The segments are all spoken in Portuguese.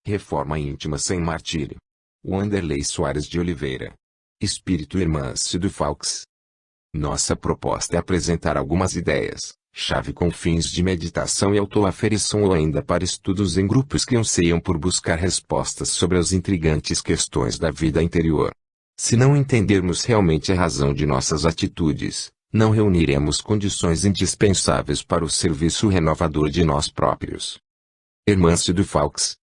Reforma íntima sem martírio. Wanderley Soares de Oliveira. Espírito Hermâncio Falks. Nossa proposta é apresentar algumas ideias, chave com fins de meditação e autoaferição ou ainda para estudos em grupos que anseiam por buscar respostas sobre as intrigantes questões da vida interior. Se não entendermos realmente a razão de nossas atitudes, não reuniremos condições indispensáveis para o serviço renovador de nós próprios. Hermâncio Falks.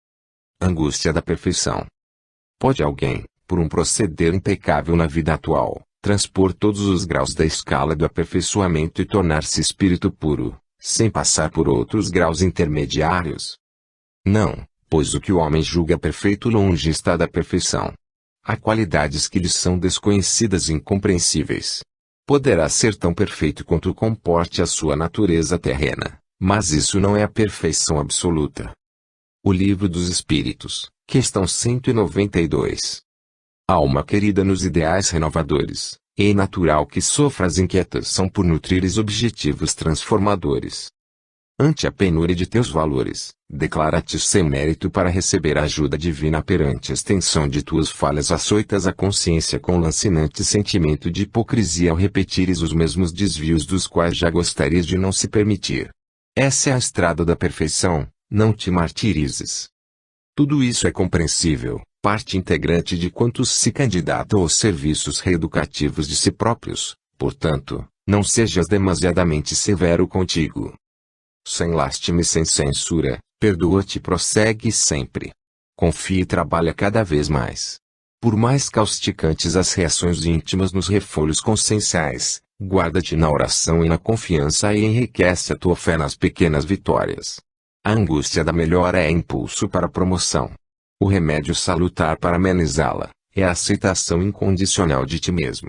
Angústia da perfeição. Pode alguém, por um proceder impecável na vida atual, transpor todos os graus da escala do aperfeiçoamento e tornar-se espírito puro, sem passar por outros graus intermediários? Não, pois o que o homem julga perfeito longe está da perfeição. Há qualidades que lhes são desconhecidas e incompreensíveis. Poderá ser tão perfeito quanto comporte a sua natureza terrena, mas isso não é a perfeição absoluta. O Livro dos Espíritos, questão 192. Alma querida nos ideais renovadores, é natural que sofras inquietação por nutrires objetivos transformadores. Ante a penúria de teus valores, declara-te sem mérito para receber a ajuda divina perante a extensão de tuas falhas açoitas a consciência com lancinante sentimento de hipocrisia ao repetires os mesmos desvios dos quais já gostarias de não se permitir. Essa é a estrada da perfeição, não te martirizes. Tudo isso é compreensível, parte integrante de quantos se candidatam aos serviços reeducativos de si próprios, portanto, não sejas demasiadamente severo contigo. Sem lástima e sem censura, perdoa-te e prossegue sempre. Confia e trabalha cada vez mais. Por mais causticantes as reações íntimas nos refolhos conscienciais, guarda-te na oração e na confiança e enriquece a tua fé nas pequenas vitórias. A angústia da melhora é impulso para a promoção. O remédio salutar para amenizá-la, é a aceitação incondicional de ti mesmo.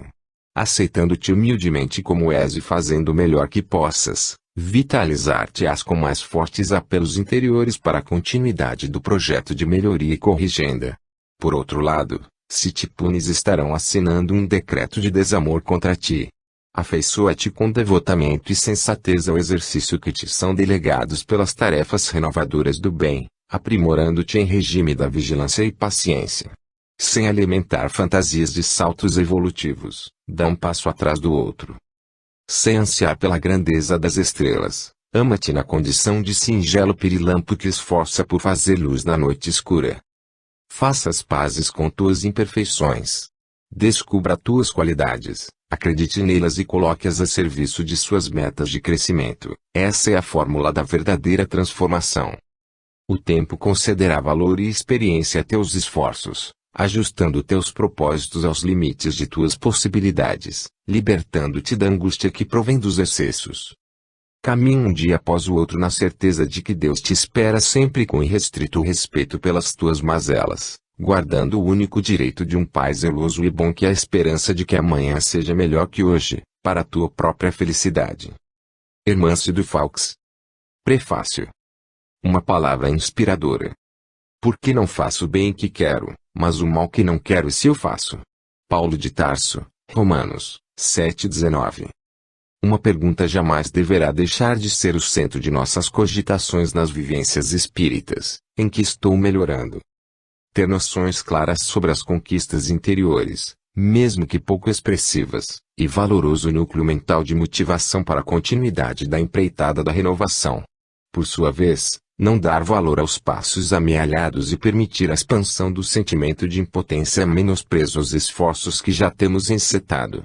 Aceitando-te humildemente como és e fazendo o melhor que possas, vitalizar-te-ás com mais fortes apelos interiores para a continuidade do projeto de melhoria e corrigenda. Por outro lado, se te punes estarão assinando um decreto de desamor contra ti. Afeiçoa-te com devotamento e sensatez ao exercício que te são delegados pelas tarefas renovadoras do bem, aprimorando-te em regime da vigilância e paciência. Sem alimentar fantasias de saltos evolutivos, dá um passo atrás do outro. Sem ansiar pela grandeza das estrelas, ama-te na condição de singelo pirilampo que esforça por fazer luz na noite escura. Faça as pazes com tuas imperfeições. Descubra tuas qualidades, acredite nelas e coloque-as a serviço de suas metas de crescimento. Essa é a fórmula da verdadeira transformação. O tempo concederá valor e experiência a teus esforços, ajustando teus propósitos aos limites de tuas possibilidades, libertando-te da angústia que provém dos excessos. Caminha um dia após o outro na certeza de que Deus te espera sempre com irrestrito respeito pelas tuas mazelas, guardando o único direito de um Pai zeloso e bom que é a esperança de que amanhã seja melhor que hoje, para a tua própria felicidade. Hermâncio Falks. Prefácio. Uma palavra inspiradora. Porque não faço o bem que quero, mas o mal que não quero se eu faço. Paulo de Tarso, Romanos 7:19. Uma pergunta jamais deverá deixar de ser o centro de nossas cogitações nas vivências espíritas, em que estou melhorando. Ter noções claras sobre as conquistas interiores, mesmo que pouco expressivas, e valoroso núcleo mental de motivação para a continuidade da empreitada da renovação. Por sua vez, não dar valor aos passos amealhados e permitir a expansão do sentimento de impotência menosprezo aos esforços que já temos encetado.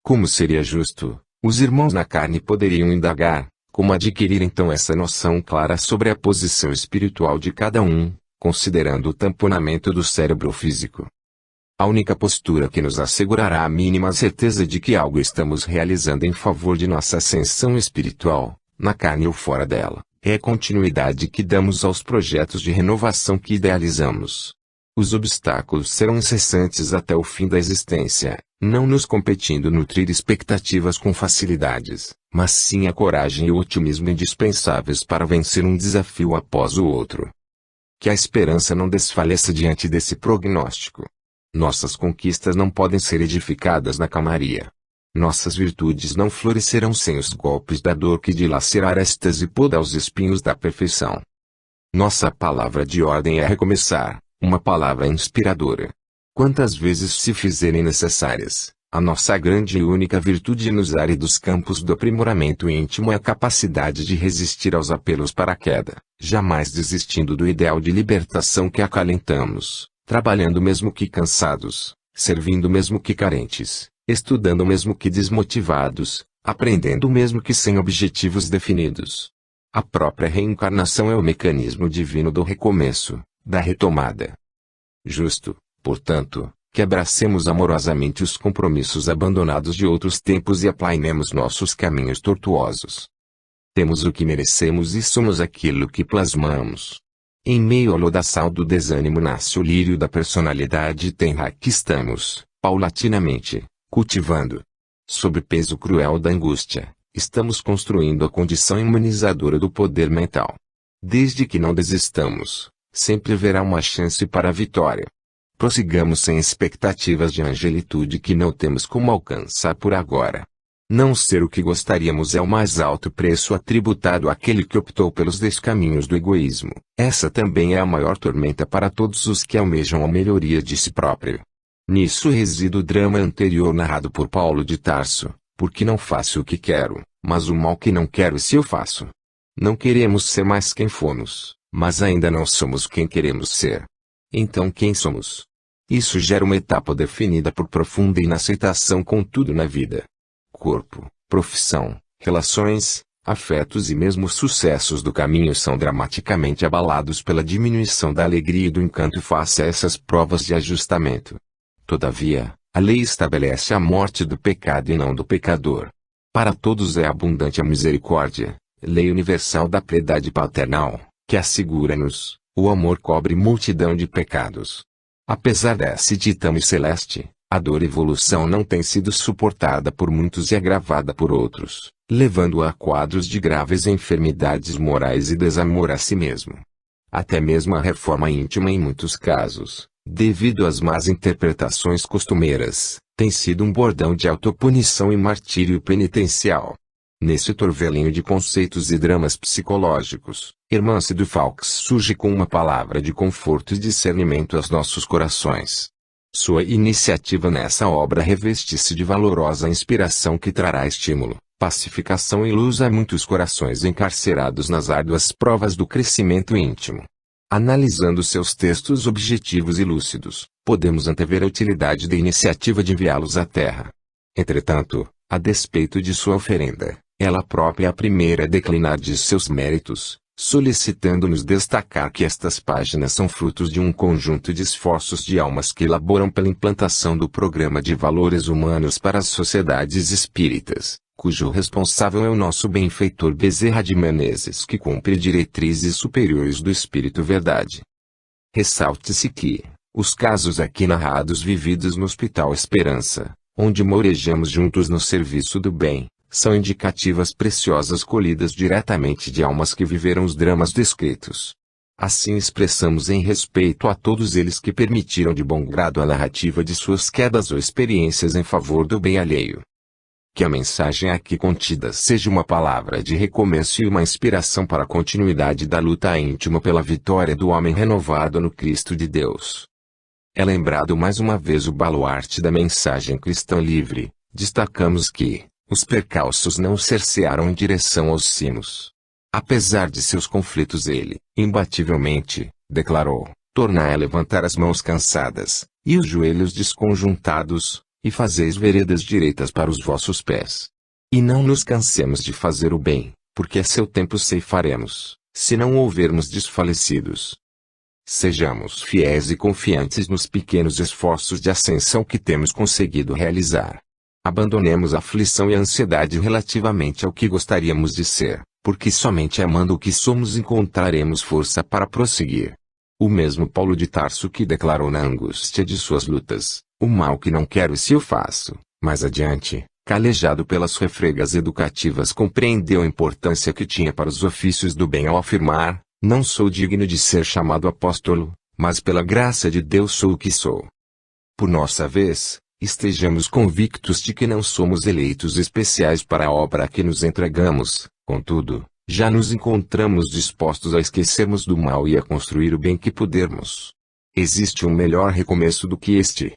Como seria justo, os irmãos na carne poderiam indagar, como adquirir então essa noção clara sobre a posição espiritual de cada um, considerando o tamponamento do cérebro físico. A única postura que nos assegurará a mínima certeza de que algo estamos realizando em favor de nossa ascensão espiritual, na carne ou fora dela, é a continuidade que damos aos projetos de renovação que idealizamos. Os obstáculos serão incessantes até o fim da existência, não nos competindo nutrir expectativas com facilidades, mas sim a coragem e o otimismo indispensáveis para vencer um desafio após o outro. Que a esperança não desfaleça diante desse prognóstico. Nossas conquistas não podem ser edificadas na calmaria. Nossas virtudes não florescerão sem os golpes da dor que dilacerar estas e poda aos espinhos da perfeição. Nossa palavra de ordem é recomeçar, uma palavra inspiradora. Quantas vezes se fizerem necessárias, a nossa grande e única virtude nos áridos campos do aprimoramento íntimo é a capacidade de resistir aos apelos para a queda, jamais desistindo do ideal de libertação que acalentamos, trabalhando mesmo que cansados, servindo mesmo que carentes, estudando mesmo que desmotivados, aprendendo mesmo que sem objetivos definidos. A própria reencarnação é o mecanismo divino do recomeço, da retomada. Justo, portanto, que abracemos amorosamente os compromissos abandonados de outros tempos e aplainemos nossos caminhos tortuosos. Temos o que merecemos e somos aquilo que plasmamos. Em meio ao lodaçal do desânimo nasce o lírio da personalidade tenra que estamos, paulatinamente, cultivando. Sob o peso cruel da angústia, estamos construindo a condição imunizadora do poder mental. Desde que não desistamos, sempre haverá uma chance para a vitória. Prossigamos sem expectativas de angelitude que não temos como alcançar por agora. Não ser o que gostaríamos é o mais alto preço atributado àquele que optou pelos descaminhos do egoísmo. Essa também é a maior tormenta para todos os que almejam a melhoria de si próprio. Nisso reside o drama anterior narrado por Paulo de Tarso, porque não faço o que quero, mas o mal que não quero se eu faço. Não queremos ser mais quem fomos, mas ainda não somos quem queremos ser. Então quem somos? Isso gera uma etapa definida por profunda inaceitação com tudo na vida. Corpo, profissão, relações, afetos e mesmo sucessos do caminho são dramaticamente abalados pela diminuição da alegria e do encanto face a essas provas de ajustamento. Todavia, a lei estabelece a morte do pecado e não do pecador. Para todos é abundante a misericórdia, lei universal da piedade paternal, que assegura-nos, o amor cobre multidão de pecados. Apesar dessa ditame celeste, a dor e evolução não tem sido suportada por muitos e agravada por outros, levando a quadros de graves enfermidades morais e desamor a si mesmo. Até mesmo a reforma íntima em muitos casos, devido às más interpretações costumeiras, tem sido um bordão de autopunição e martírio penitencial. Nesse torvelinho de conceitos e dramas psicológicos, Hermance du Faux surge com uma palavra de conforto e discernimento aos nossos corações. Sua iniciativa nessa obra reveste-se de valorosa inspiração que trará estímulo, pacificação e luz a muitos corações encarcerados nas árduas provas do crescimento íntimo. Analisando seus textos objetivos e lúcidos, podemos antever a utilidade da iniciativa de enviá-los à Terra. Entretanto, a despeito de sua oferenda, ela própria é a primeira a declinar de seus méritos, solicitando-nos destacar que estas páginas são frutos de um conjunto de esforços de almas que elaboram pela implantação do programa de valores humanos para as sociedades espíritas, cujo responsável é o nosso benfeitor Bezerra de Menezes, que cumpre diretrizes superiores do Espírito Verdade. Ressalte-se que, os casos aqui narrados vividos no Hospital Esperança, onde morejamos juntos no serviço do bem, são indicativas preciosas colhidas diretamente de almas que viveram os dramas descritos. Assim expressamos em respeito a todos eles que permitiram de bom grado a narrativa de suas quedas ou experiências em favor do bem alheio. Que a mensagem aqui contida seja uma palavra de recomeço e uma inspiração para a continuidade da luta íntima pela vitória do homem renovado no Cristo de Deus. É lembrado mais uma vez o baluarte da mensagem cristã livre, destacamos que os percalços não o cercearam em direção aos cimos. Apesar de seus conflitos ele, imbativelmente, declarou, tornai a levantar as mãos cansadas, e os joelhos desconjuntados, e fazeis veredas direitas para os vossos pés. E não nos cansemos de fazer o bem, porque a seu tempo ceifaremos, se não houvermos desfalecidos. Sejamos fiéis e confiantes nos pequenos esforços de ascensão que temos conseguido realizar. Abandonemos a aflição e a ansiedade relativamente ao que gostaríamos de ser, porque somente amando o que somos encontraremos força para prosseguir. O mesmo Paulo de Tarso que declarou na angústia de suas lutas, o mal que não quero se eu faço, mais adiante, calejado pelas refregas educativas compreendeu a importância que tinha para os ofícios do bem ao afirmar, não sou digno de ser chamado apóstolo, mas pela graça de Deus sou o que sou. Por nossa vez, estejamos convictos de que não somos eleitos especiais para a obra a que nos entregamos, contudo, Já nos encontramos dispostos a esquecermos do mal e a construir o bem que pudermos. Existe um melhor recomeço do que este.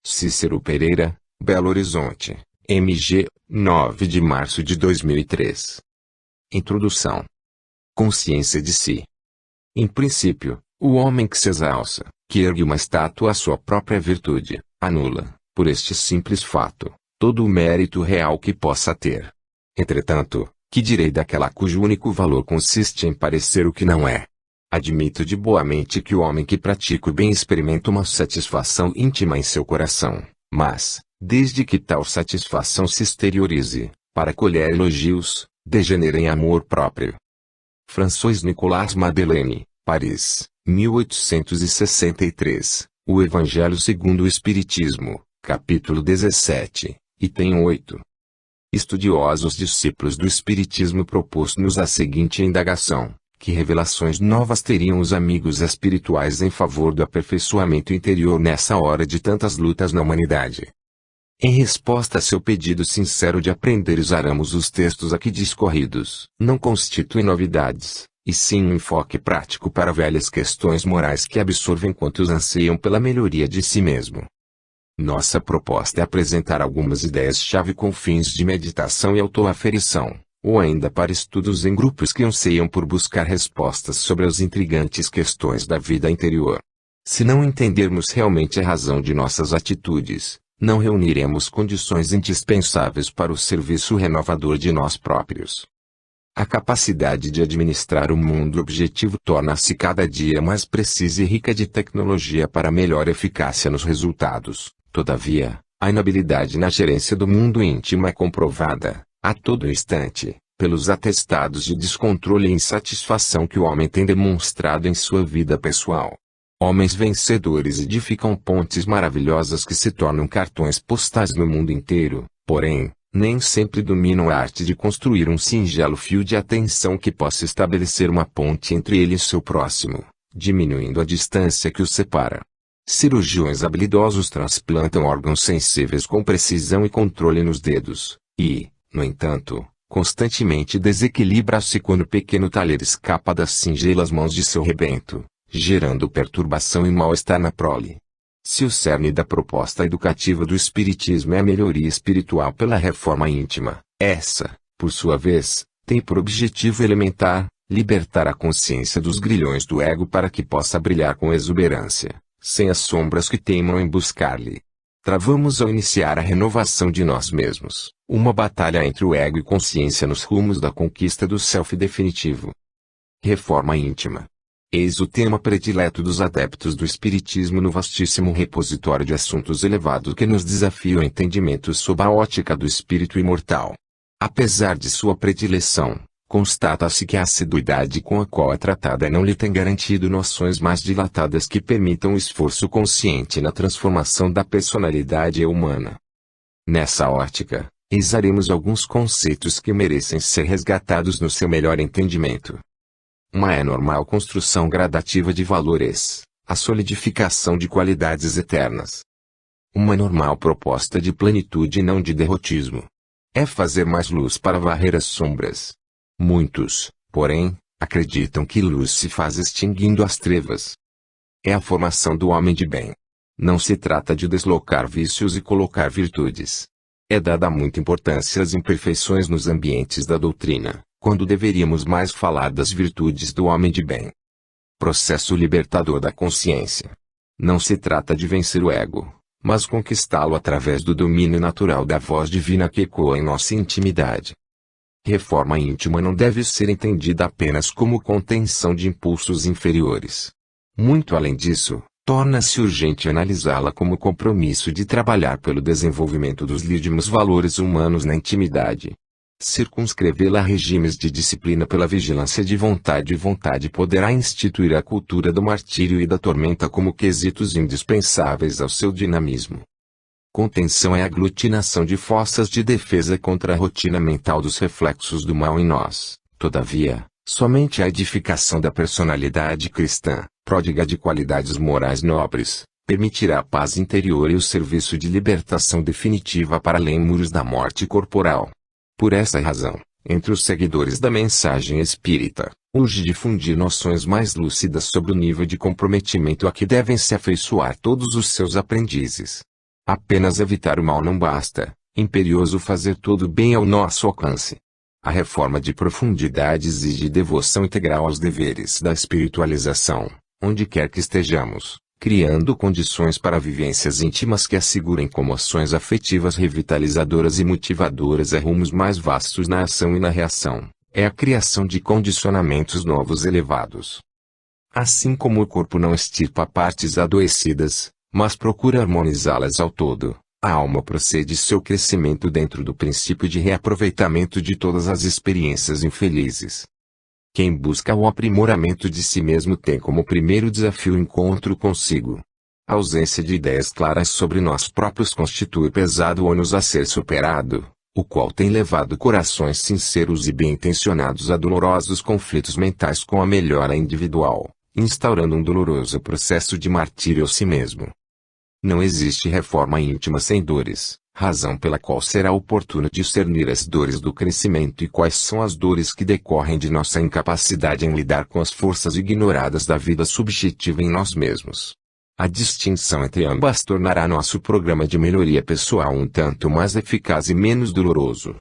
Cícero Pereira, Belo Horizonte, MG, 9 de março de 2003. Introdução. Consciência de si. Em princípio, o homem que se exalça, que ergue uma estátua à sua própria virtude, anula, por este simples fato, todo o mérito real que possa ter. Entretanto, que direi daquela cujo único valor consiste em parecer o que não é? Admito de boa mente que o homem que pratica o bem experimenta uma satisfação íntima em seu coração, mas, desde que tal satisfação se exteriorize, para colher elogios, degenera em amor próprio. François Nicolas Madeleine, Paris, 1863, O Evangelho segundo o Espiritismo, capítulo 17, item 8. Estudiosos discípulos do Espiritismo propôs-nos a seguinte indagação: que revelações novas teriam os amigos espirituais em favor do aperfeiçoamento interior nessa hora de tantas lutas na humanidade? Em resposta a seu pedido sincero de aprender, usaremos os textos aqui discorridos. Não constituem novidades, e sim um enfoque prático para velhas questões morais que absorvem quantos anseiam pela melhoria de si mesmo. Nossa proposta é apresentar algumas ideias-chave com fins de meditação e autoaferição, ou ainda para estudos em grupos que anseiam por buscar respostas sobre as intrigantes questões da vida interior. Se não entendermos realmente a razão de nossas atitudes, não reuniremos condições indispensáveis para o serviço renovador de nós próprios. A capacidade de administrar o mundo objetivo torna-se cada dia mais precisa e rica de tecnologia para melhor eficácia nos resultados. Todavia, a inabilidade na gerência do mundo íntimo é comprovada, a todo instante, pelos atestados de descontrole e insatisfação que o homem tem demonstrado em sua vida pessoal. Homens vencedores edificam pontes maravilhosas que se tornam cartões postais no mundo inteiro, porém, nem sempre dominam a arte de construir um singelo fio de atenção que possa estabelecer uma ponte entre ele e seu próximo, diminuindo a distância que os separa. Cirurgiões habilidosos transplantam órgãos sensíveis com precisão e controle nos dedos, e, no entanto, constantemente desequilibra-se quando o pequeno talher escapa das singelas mãos de seu rebento, gerando perturbação e mal-estar na prole. Se o cerne da proposta educativa do Espiritismo é a melhoria espiritual pela reforma íntima, essa, por sua vez, tem por objetivo elementar, libertar a consciência dos grilhões do ego para que possa brilhar com exuberância, sem as sombras que teimam em buscar-lhe. Travamos ao iniciar a renovação de nós mesmos, uma batalha entre o ego e consciência nos rumos da conquista do self definitivo. Reforma íntima. Eis o tema predileto dos adeptos do Espiritismo no vastíssimo repositório de assuntos elevados que nos desafiam o entendimento sob a ótica do espírito imortal. Apesar de sua predileção, constata-se que a assiduidade com a qual é tratada não lhe tem garantido noções mais dilatadas que permitam o esforço consciente na transformação da personalidade humana. Nessa ótica, exaremos alguns conceitos que merecem ser resgatados no seu melhor entendimento. Uma normal construção gradativa de valores, a solidificação de qualidades eternas. Uma normal proposta de plenitude e não de derrotismo. É fazer mais luz para varrer as sombras. Muitos, porém, acreditam que luz se faz extinguindo as trevas. É a formação do homem de bem. Não se trata de deslocar vícios e colocar virtudes. É dada muita importância às imperfeições nos ambientes da doutrina, quando deveríamos mais falar das virtudes do homem de bem. Processo libertador da consciência. Não se trata de vencer o ego, mas conquistá-lo através do domínio natural da voz divina que ecoa em nossa intimidade. Reforma íntima não deve ser entendida apenas como contenção de impulsos inferiores. Muito além disso, torna-se urgente analisá-la como compromisso de trabalhar pelo desenvolvimento dos legítimos valores humanos na intimidade. Circunscrevê-la a regimes de disciplina pela vigilância de vontade e vontade poderá instituir a cultura do martírio e da tormenta como quesitos indispensáveis ao seu dinamismo. Contenção é a aglutinação de forças de defesa contra a rotina mental dos reflexos do mal em nós. Todavia, somente a edificação da personalidade cristã, pródiga de qualidades morais nobres, permitirá a paz interior e o serviço de libertação definitiva para além muros da morte corporal. Por essa razão, entre os seguidores da mensagem espírita, urge difundir noções mais lúcidas sobre o nível de comprometimento a que devem se afeiçoar todos os seus aprendizes. Apenas evitar o mal não basta, imperioso fazer todo o bem ao nosso alcance. A reforma de profundidade exige devoção integral aos deveres da espiritualização, onde quer que estejamos, criando condições para vivências íntimas que assegurem comoções afetivas revitalizadoras e motivadoras a rumos mais vastos na ação e na reação. É a criação de condicionamentos novos elevados. Assim como o corpo não extirpa partes adoecidas, mas procura harmonizá-las ao todo, a alma procede seu crescimento dentro do princípio de reaproveitamento de todas as experiências infelizes. Quem busca o aprimoramento de si mesmo tem como primeiro desafio o encontro consigo. A ausência de ideias claras sobre nós próprios constitui pesado ônus a ser superado, o qual tem levado corações sinceros e bem-intencionados a dolorosos conflitos mentais com a melhora individual, instaurando um doloroso processo de martírio a si mesmo. Não existe reforma íntima sem dores, razão pela qual será oportuno discernir as dores do crescimento e quais são as dores que decorrem de nossa incapacidade em lidar com as forças ignoradas da vida subjetiva em nós mesmos. A distinção entre ambas tornará nosso programa de melhoria pessoal um tanto mais eficaz e menos doloroso.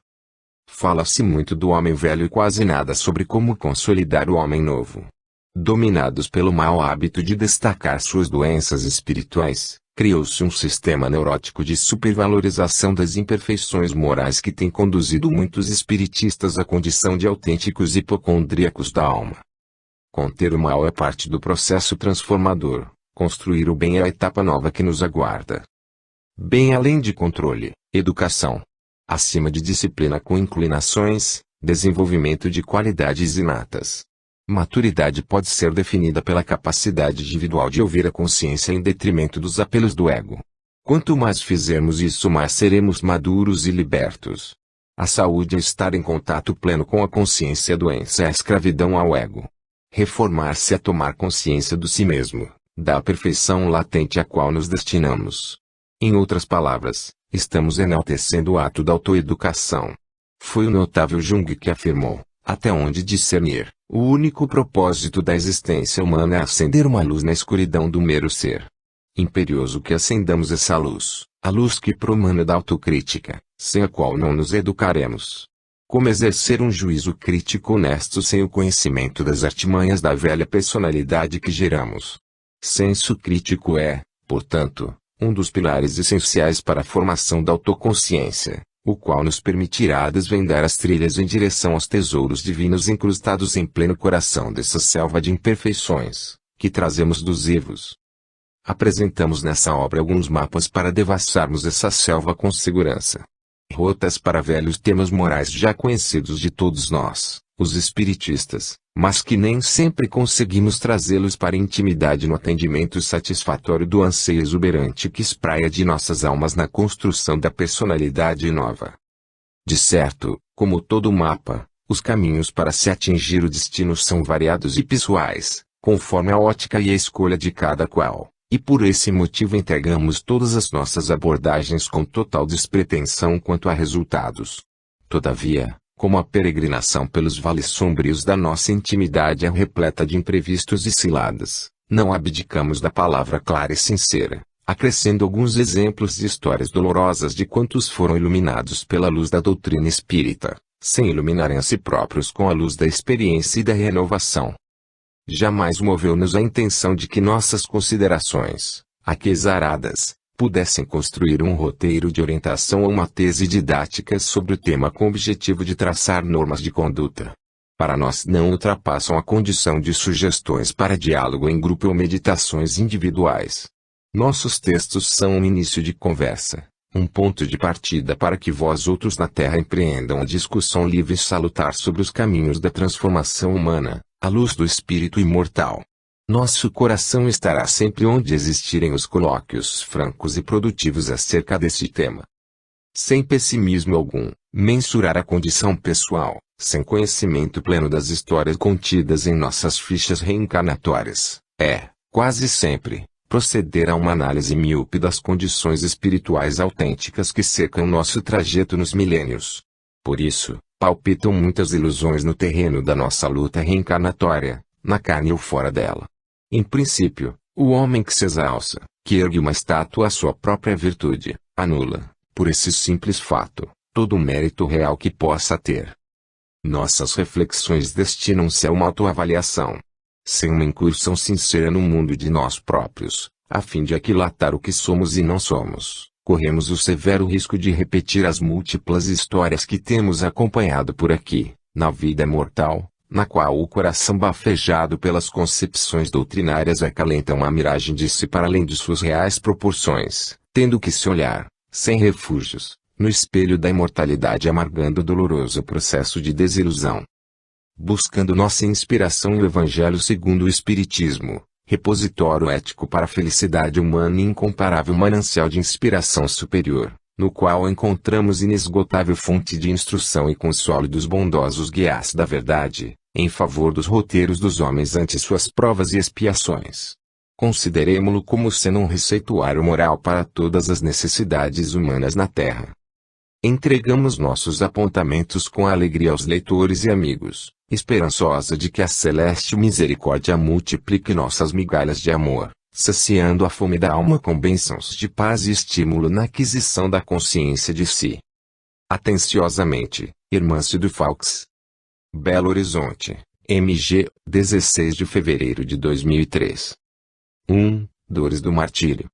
Fala-se muito do homem velho e quase nada sobre como consolidar o homem novo. Dominados pelo mau hábito de destacar suas doenças espirituais, criou-se um sistema neurótico de supervalorização das imperfeições morais que tem conduzido muitos espiritistas à condição de autênticos hipocondríacos da alma. Conter o mal é parte do processo transformador, construir o bem é a etapa nova que nos aguarda. Bem além de controle, educação. Acima de disciplina com inclinações, desenvolvimento de qualidades inatas. Maturidade pode ser definida pela capacidade individual de ouvir a consciência em detrimento dos apelos do ego. Quanto mais fizermos isso, mais seremos maduros e libertos. A saúde é estar em contato pleno com a consciência. A doença é a escravidão ao ego. Reformar-se é tomar consciência do si mesmo, da perfeição latente à qual nos destinamos. Em outras palavras, estamos enaltecendo o ato da autoeducação. Foi o notável Jung que afirmou: até onde discernir, o único propósito da existência humana é acender uma luz na escuridão do mero ser. Imperioso que acendamos essa luz, a luz que promana da autocrítica, sem a qual não nos educaremos. Como exercer um juízo crítico honesto sem o conhecimento das artimanhas da velha personalidade que geramos? Senso crítico é, portanto, um dos pilares essenciais para a formação da autoconsciência, o qual nos permitirá desvendar as trilhas em direção aos tesouros divinos incrustados em pleno coração dessa selva de imperfeições, que trazemos dos vivos. Apresentamos nessa obra alguns mapas para devassarmos essa selva com segurança. Rotas para velhos temas morais já conhecidos de todos nós, os espiritistas, mas que nem sempre conseguimos trazê-los para a intimidade no atendimento satisfatório do anseio exuberante que espraia de nossas almas na construção da personalidade nova. De certo, como todo mapa, os caminhos para se atingir o destino são variados e pessoais, conforme a ótica e a escolha de cada qual, e por esse motivo entregamos todas as nossas abordagens com total despretensão quanto a resultados. Todavia, como a peregrinação pelos vales sombrios da nossa intimidade é repleta de imprevistos e ciladas, não abdicamos da palavra clara e sincera, acrescendo alguns exemplos de histórias dolorosas de quantos foram iluminados pela luz da doutrina espírita, sem iluminarem a si próprios com a luz da experiência e da renovação. Jamais moveu-nos a intenção de que nossas considerações, aqui exaradas, pudessem construir um roteiro de orientação ou uma tese didática sobre o tema com o objetivo de traçar normas de conduta. Para nós não ultrapassam a condição de sugestões para diálogo em grupo ou meditações individuais. Nossos textos são um início de conversa, um ponto de partida para que vós outros na Terra empreendam a discussão livre e salutar sobre os caminhos da transformação humana, à luz do espírito imortal. Nosso coração estará sempre onde existirem os colóquios francos e produtivos acerca desse tema. Sem pessimismo algum, mensurar a condição pessoal, sem conhecimento pleno das histórias contidas em nossas fichas reencarnatórias, é, quase sempre, proceder a uma análise míope das condições espirituais autênticas que cercam nosso trajeto nos milênios. Por isso, palpitam muitas ilusões no terreno da nossa luta reencarnatória, na carne ou fora dela. Em princípio, o homem que se exalça, que ergue uma estátua à sua própria virtude, anula, por esse simples fato, todo o mérito real que possa ter. Nossas reflexões destinam-se a uma autoavaliação. Sem uma incursão sincera no mundo de nós próprios, a fim de aquilatar o que somos e não somos, corremos o severo risco de repetir as múltiplas histórias que temos acompanhado por aqui, na vida mortal, na qual o coração bafejado pelas concepções doutrinárias acalenta uma miragem de si para além de suas reais proporções, tendo que se olhar, sem refúgios, no espelho da imortalidade amargando o doloroso processo de desilusão. Buscando nossa inspiração no Evangelho segundo o Espiritismo, repositório ético para a felicidade humana e incomparável manancial de inspiração superior, no qual encontramos inesgotável fonte de instrução e consolo dos bondosos guias da verdade, em favor dos roteiros dos homens ante suas provas e expiações. Consideremo-lo como sendo um receituário moral para todas as necessidades humanas na Terra. Entregamos nossos apontamentos com alegria aos leitores e amigos, esperançosa de que a celeste misericórdia multiplique nossas migalhas de amor, saciando a fome da alma com bênçãos de paz e estímulo na aquisição da consciência de si. Atenciosamente, Hermâncio Falks. Belo Horizonte, MG, 16 de fevereiro de 2003. 1. Dores do martírio.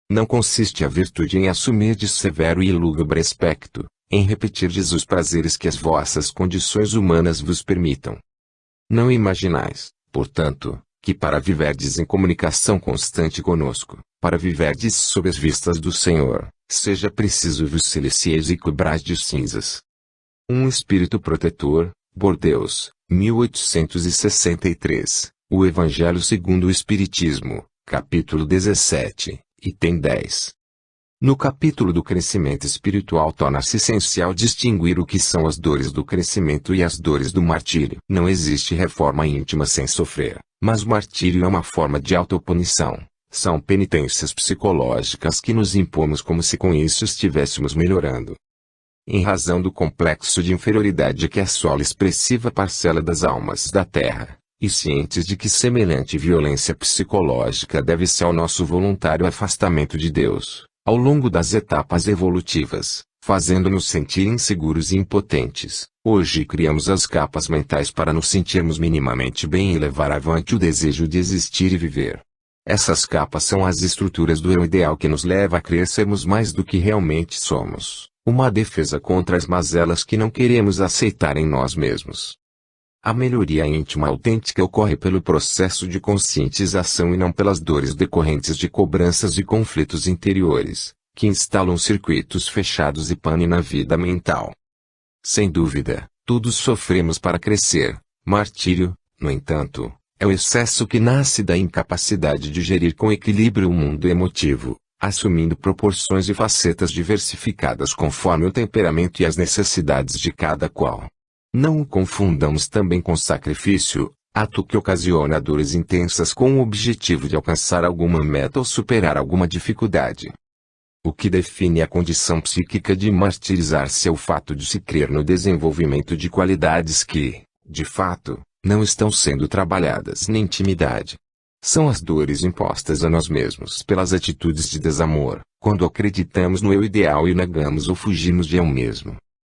Não consiste a virtude em assumir de severo e lúgubre aspecto, em repetirdes os prazeres que as vossas condições humanas vos permitam. Não imaginais, portanto, que para viverdes em comunicação constante conosco, para viverdes sob as vistas do Senhor, seja preciso vos silencieis e cobrais de cinzas. Um Espírito Protetor, Bordeus, 1863, O Evangelho segundo o Espiritismo, capítulo 17. Item 10. No capítulo do crescimento espiritual torna-se essencial distinguir o que são as dores do crescimento e as dores do martírio. Não existe reforma íntima sem sofrer, mas o martírio é uma forma de autopunição. São penitências psicológicas que nos impomos como se com isso estivéssemos melhorando. Em razão do complexo de inferioridade que assola expressiva parcela das almas da Terra, e cientes de que semelhante violência psicológica deve-se ao nosso voluntário afastamento de Deus, ao longo das etapas evolutivas, fazendo-nos sentir inseguros e impotentes, hoje criamos as capas mentais para nos sentirmos minimamente bem e levar avante o desejo de existir e viver. Essas capas são as estruturas do eu ideal que nos leva a crer sermos mais do que realmente somos, uma defesa contra as mazelas que não queremos aceitar em nós mesmos. A melhoria íntima autêntica ocorre pelo processo de conscientização e não pelas dores decorrentes de cobranças e conflitos interiores, que instalam circuitos fechados e pane na vida mental. Sem dúvida, todos sofremos para crescer. Martírio, no entanto, é o excesso que nasce da incapacidade de gerir com equilíbrio o mundo emotivo, assumindo proporções e facetas diversificadas conforme o temperamento e as necessidades de cada qual. Não o confundamos também com sacrifício, ato que ocasiona dores intensas com o objetivo de alcançar alguma meta ou superar alguma dificuldade. O que define a condição psíquica de martirizar-se é o fato de se crer no desenvolvimento de qualidades que, de fato, não estão sendo trabalhadas na intimidade. São as dores impostas a nós mesmos pelas atitudes de desamor, quando acreditamos no eu ideal e negamos ou fugimos de eu mesmo.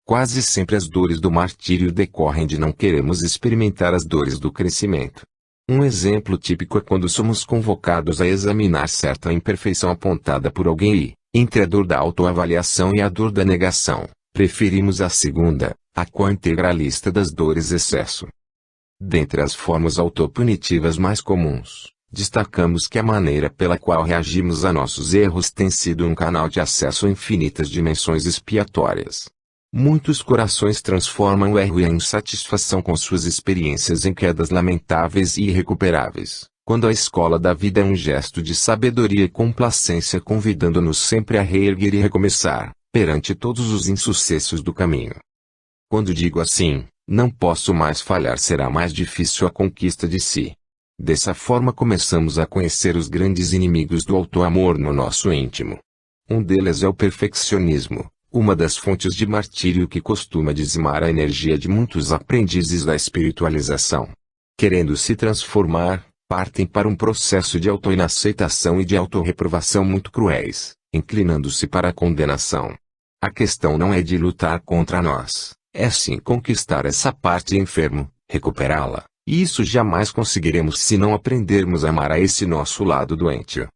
Quase sempre as dores do martírio decorrem de não queremos experimentar as dores do crescimento. Um exemplo típico é quando somos convocados a examinar certa imperfeição apontada por alguém e, entre a dor da autoavaliação e a dor da negação, preferimos a segunda, a qual integra a lista das dores excesso. Dentre as formas autopunitivas mais comuns, destacamos que a maneira pela qual reagimos a nossos erros tem sido um canal de acesso a infinitas dimensões expiatórias. Muitos corações transformam o erro e a insatisfação com suas experiências em quedas lamentáveis e irrecuperáveis, quando a escola da vida é um gesto de sabedoria e complacência convidando-nos sempre a reerguer e recomeçar, perante todos os insucessos do caminho. Quando digo assim, não posso mais falhar, será mais difícil a conquista de si. Dessa forma começamos a conhecer os grandes inimigos do auto-amor no nosso íntimo. Um deles é o perfeccionismo, uma das fontes de martírio que costuma dizimar a energia de muitos aprendizes da espiritualização. Querendo se transformar, partem para um processo de auto-inaceitação e de autorreprovação muito cruéis, inclinando-se para a condenação. A questão não é de lutar contra nós, é sim conquistar essa parte enfermo, recuperá-la, e isso jamais conseguiremos se não aprendermos a amar a esse nosso lado doente.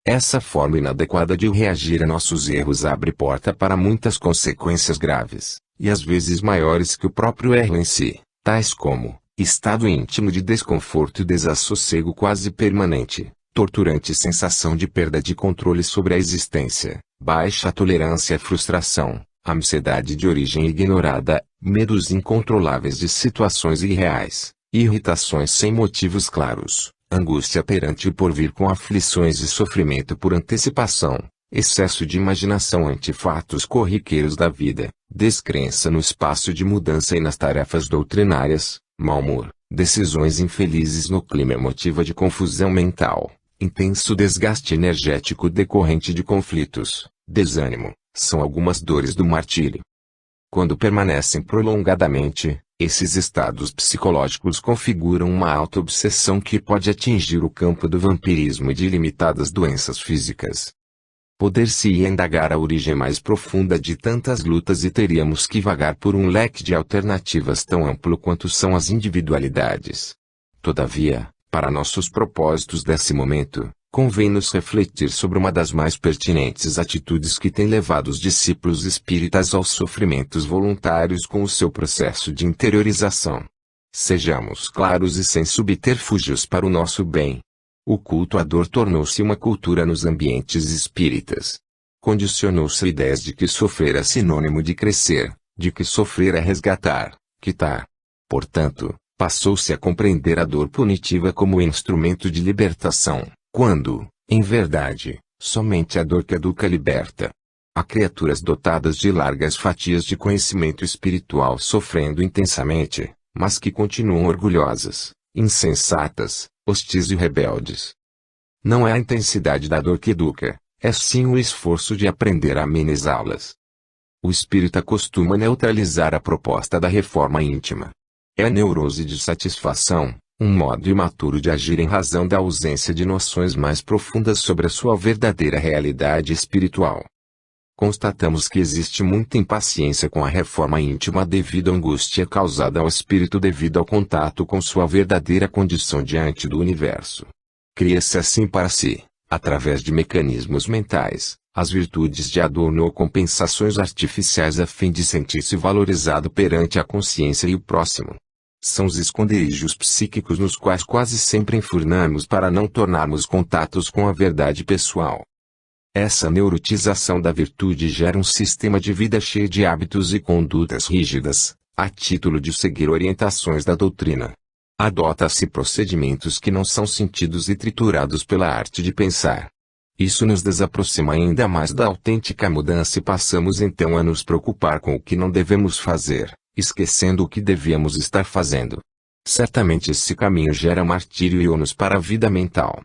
Essa forma inadequada de reagir a nossos erros abre porta para muitas consequências graves, e às vezes maiores que o próprio erro em si, tais como estado íntimo de desconforto e desassossego quase permanente, torturante sensação de perda de controle sobre a existência, baixa tolerância à frustração, ansiedade de origem ignorada, medos incontroláveis de situações irreais, irritações sem motivos claros, angústia perante o porvir com aflições e sofrimento por antecipação, excesso de imaginação ante fatos corriqueiros da vida, descrença no espaço de mudança e nas tarefas doutrinárias, mau humor, decisões infelizes no clima emotivo de confusão mental, intenso desgaste energético decorrente de conflitos, desânimo, são algumas dores do martírio. Quando permanecem prolongadamente, esses estados psicológicos configuram uma auto-obsessão que pode atingir o campo do vampirismo e de ilimitadas doenças físicas. Poder-se-ia indagar a origem mais profunda de tantas lutas e teríamos que vagar por um leque de alternativas tão amplo quanto são as individualidades. Todavia, para nossos propósitos desse momento, convém-nos refletir sobre uma das mais pertinentes atitudes que tem levado os discípulos espíritas aos sofrimentos voluntários com o seu processo de interiorização. Sejamos claros e sem subterfúgios para o nosso bem. O culto à dor tornou-se uma cultura nos ambientes espíritas. Condicionou-se a ideias de que sofrer é sinônimo de crescer, de que sofrer é resgatar, quitar. Portanto, passou-se a compreender a dor punitiva como instrumento de libertação, quando, em verdade, somente a dor que educa liberta. Há criaturas dotadas de largas fatias de conhecimento espiritual sofrendo intensamente, mas que continuam orgulhosas, insensatas, hostis e rebeldes. Não é a intensidade da dor que educa, é sim o esforço de aprender a amenizá-las. O espírita costuma neutralizar a proposta da reforma íntima. É a neurose de satisfação, um modo imaturo de agir em razão da ausência de noções mais profundas sobre a sua verdadeira realidade espiritual. Constatamos que existe muita impaciência com a reforma íntima devido à angústia causada ao espírito devido ao contato com sua verdadeira condição diante do universo. Cria-se assim para si, através de mecanismos mentais, as virtudes de adorno ou compensações artificiais a fim de sentir-se valorizado perante a consciência e o próximo. São os esconderijos psíquicos nos quais quase sempre enfurnamos para não tornarmos contatos com a verdade pessoal. Essa neurotização da virtude gera um sistema de vida cheio de hábitos e condutas rígidas, a título de seguir orientações da doutrina. Adota-se procedimentos que não são sentidos e triturados pela arte de pensar. Isso nos desaproxima ainda mais da autêntica mudança e passamos então a nos preocupar com o que não devemos fazer, esquecendo o que devíamos estar fazendo. Certamente esse caminho gera martírio e ônus para a vida mental.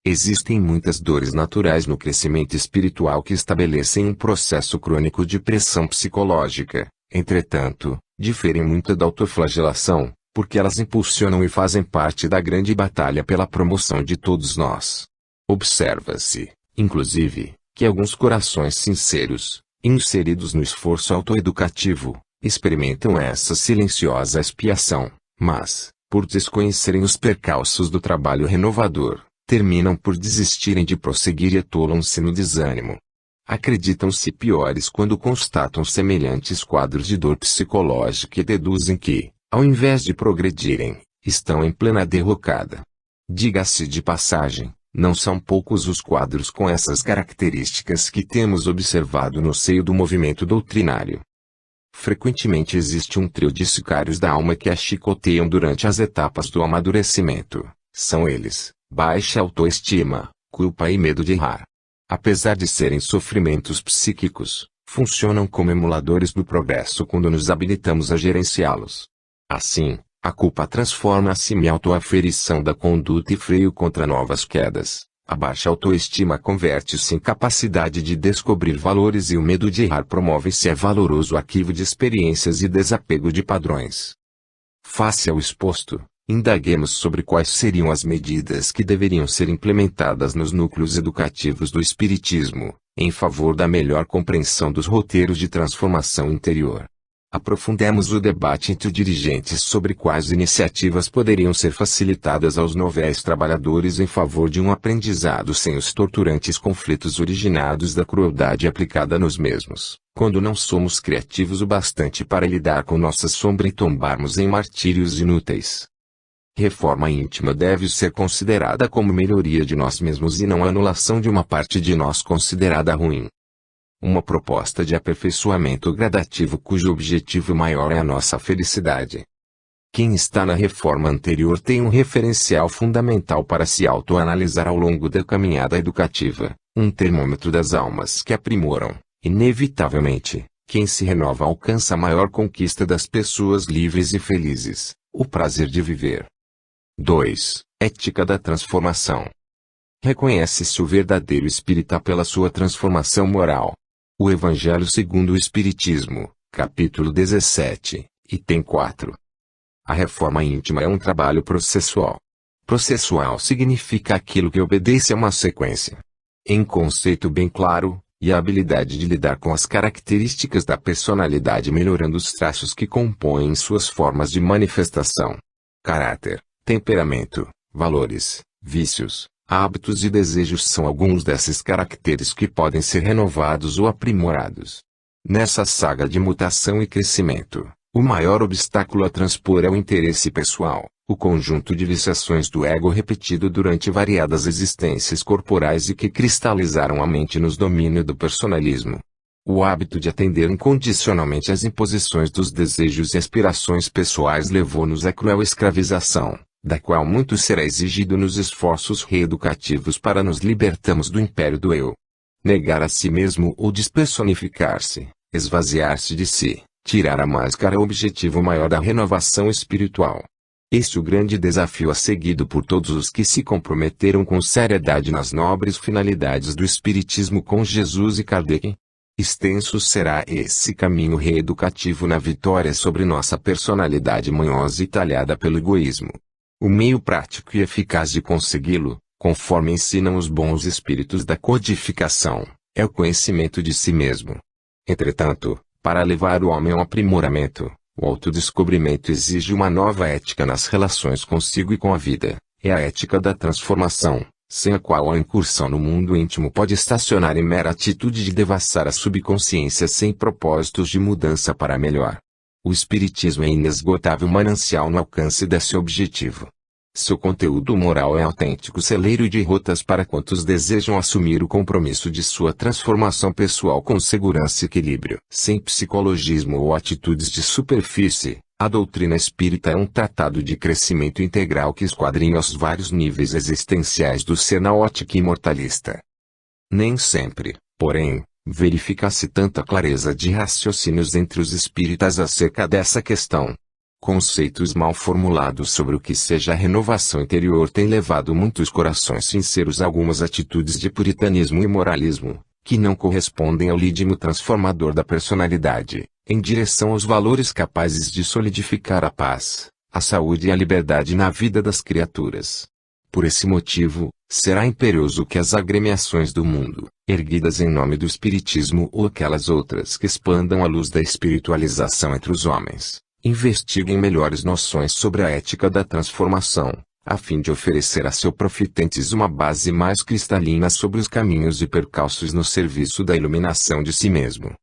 Existem muitas dores naturais no crescimento espiritual que estabelecem um processo crônico de pressão psicológica, entretanto, diferem muito da autoflagelação, porque elas impulsionam e fazem parte da grande batalha pela promoção de todos nós. Observa-se, inclusive, que alguns corações sinceros, inseridos no esforço autoeducativo, experimentam essa silenciosa expiação, mas, por desconhecerem os percalços do trabalho renovador, terminam por desistirem de prosseguir e atolam-se no desânimo. Acreditam-se piores quando constatam semelhantes quadros de dor psicológica e deduzem que, ao invés de progredirem, estão em plena derrocada. Diga-se de passagem, não são poucos os quadros com essas características que temos observado no seio do movimento doutrinário. Frequentemente existe um trio de sicários da alma que a chicoteiam durante as etapas do amadurecimento. São eles: baixa autoestima, culpa e medo de errar. Apesar de serem sofrimentos psíquicos, funcionam como emuladores do progresso quando nos habilitamos a gerenciá-los. Assim, a culpa transforma-se em autoaferição da conduta e freio contra novas quedas, A baixa autoestima converte-se em capacidade de descobrir valores e o medo de errar promove-se a valoroso arquivo de experiências e desapego de padrões. Face ao exposto, indaguemos sobre quais seriam as medidas que deveriam ser implementadas nos núcleos educativos do Espiritismo, em favor da melhor compreensão dos roteiros de transformação interior. Aprofundemos o debate entre dirigentes sobre quais iniciativas poderiam ser facilitadas aos novéis trabalhadores em favor de um aprendizado sem os torturantes conflitos originados da crueldade aplicada nos mesmos, quando não somos criativos o bastante para lidar com nossa sombra e tombarmos em martírios inúteis. Reforma íntima deve ser considerada como melhoria de nós mesmos e não anulação de uma parte de nós considerada ruim. Uma proposta de aperfeiçoamento gradativo cujo objetivo maior é a nossa felicidade. Quem está na reforma anterior tem um referencial fundamental para se autoanalisar ao longo da caminhada educativa, um termômetro das almas que aprimoram, inevitavelmente. Quem se renova alcança a maior conquista das pessoas livres e felizes, o prazer de viver. 2. Ética da transformação. Reconhece-se o verdadeiro espírita pela sua transformação moral. O Evangelho segundo o Espiritismo, capítulo 17, item 4. A reforma íntima é um trabalho processual. Processual significa aquilo que obedece a uma sequência. Em conceito bem claro, e a habilidade de lidar com as características da personalidade melhorando os traços que compõem suas formas de manifestação. Caráter, temperamento, valores, vícios, hábitos e desejos são alguns desses caracteres que podem ser renovados ou aprimorados. Nessa saga de mutação e crescimento, o maior obstáculo a transpor é o interesse pessoal, o conjunto de viciações do ego repetido durante variadas existências corporais e que cristalizaram a mente nos domínios do personalismo. O hábito de atender incondicionalmente às imposições dos desejos e aspirações pessoais levou-nos à cruel escravização, da qual muito será exigido nos esforços reeducativos para nos libertarmos do império do eu. Negar a si mesmo ou despersonificar-se, esvaziar-se de si, tirar a máscara é o objetivo maior da renovação espiritual. Este é o grande desafio a seguido por todos os que se comprometeram com seriedade nas nobres finalidades do Espiritismo com Jesus e Kardec. Extenso será esse caminho reeducativo na vitória sobre nossa personalidade manhosa e talhada pelo egoísmo. O meio prático e eficaz de consegui-lo, conforme ensinam os bons espíritos da codificação, é o conhecimento de si mesmo. Entretanto, para levar o homem ao aprimoramento, o autodescobrimento exige uma nova ética nas relações consigo e com a vida, é a ética da transformação, sem a qual a incursão no mundo íntimo pode estacionar em mera atitude de devassar a subconsciência sem propósitos de mudança para melhor. O Espiritismo é inesgotável manancial no alcance desse objetivo. Seu conteúdo moral é autêntico celeiro de rotas para quantos desejam assumir o compromisso de sua transformação pessoal com segurança e equilíbrio. Sem psicologismo ou atitudes de superfície, a doutrina espírita é um tratado de crescimento integral que esquadrinha os vários níveis existenciais do ser na ótica imortalista. Nem sempre, porém, verifica-se tanta clareza de raciocínios entre os espíritas acerca dessa questão. Conceitos mal formulados sobre o que seja a renovação interior têm levado muitos corações sinceros a algumas atitudes de puritanismo e moralismo, que não correspondem ao ritmo transformador da personalidade, em direção aos valores capazes de solidificar a paz, a saúde e a liberdade na vida das criaturas. Por esse motivo, será imperioso que as agremiações do mundo, erguidas em nome do Espiritismo ou aquelas outras que expandam a luz da espiritualização entre os homens, investiguem melhores noções sobre a ética da transformação, a fim de oferecer a seus profitentes uma base mais cristalina sobre os caminhos e percalços no serviço da iluminação de si mesmo.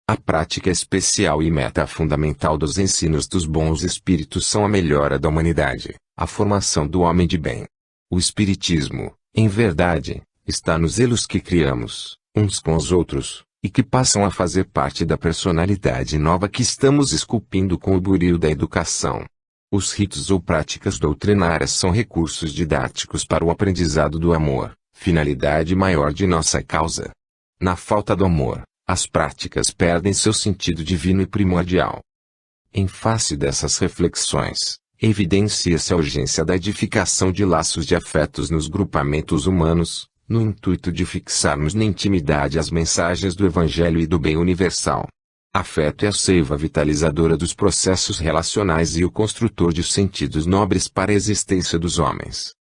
A prática especial e meta fundamental dos ensinos dos bons espíritos são a melhora da humanidade, a formação do homem de bem. O Espiritismo, em verdade, está nos elos que criamos, uns com os outros, e que passam a fazer parte da personalidade nova que estamos esculpindo com o buril da educação. Os ritos ou práticas doutrinárias são recursos didáticos para o aprendizado do amor, finalidade maior de nossa causa. Na falta do amor, as práticas perdem seu sentido divino e primordial. Em face dessas reflexões, evidencia-se a urgência da edificação de laços de afetos nos grupamentos humanos, no intuito de fixarmos na intimidade as mensagens do Evangelho e do bem universal. Afeto é a seiva vitalizadora dos processos relacionais e o construtor de sentidos nobres para a existência dos homens.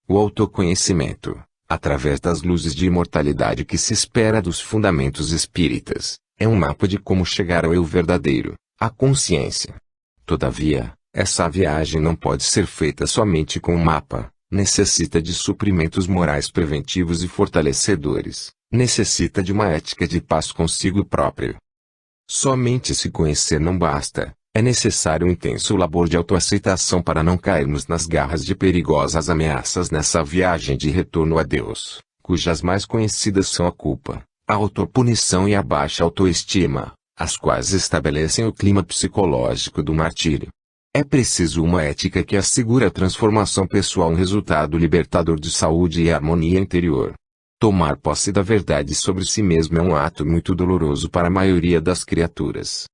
O autoconhecimento, através das luzes de imortalidade que se espera dos fundamentos espíritas, é um mapa de como chegar ao eu verdadeiro, a consciência. Todavia, essa viagem não pode ser feita somente com um mapa, necessita de suprimentos morais preventivos e fortalecedores, necessita de uma ética de paz consigo próprio. Somente se conhecer não basta, é necessário um intenso labor de autoaceitação para não cairmos nas garras de perigosas ameaças nessa viagem de retorno a Deus, cujas mais conhecidas são a culpa, a autopunição e a baixa autoestima, as quais estabelecem o clima psicológico do martírio. É preciso uma ética que assegure a transformação pessoal, um resultado libertador de saúde e harmonia interior. Tomar posse da verdade sobre si mesmo é um ato muito doloroso para a maioria das criaturas.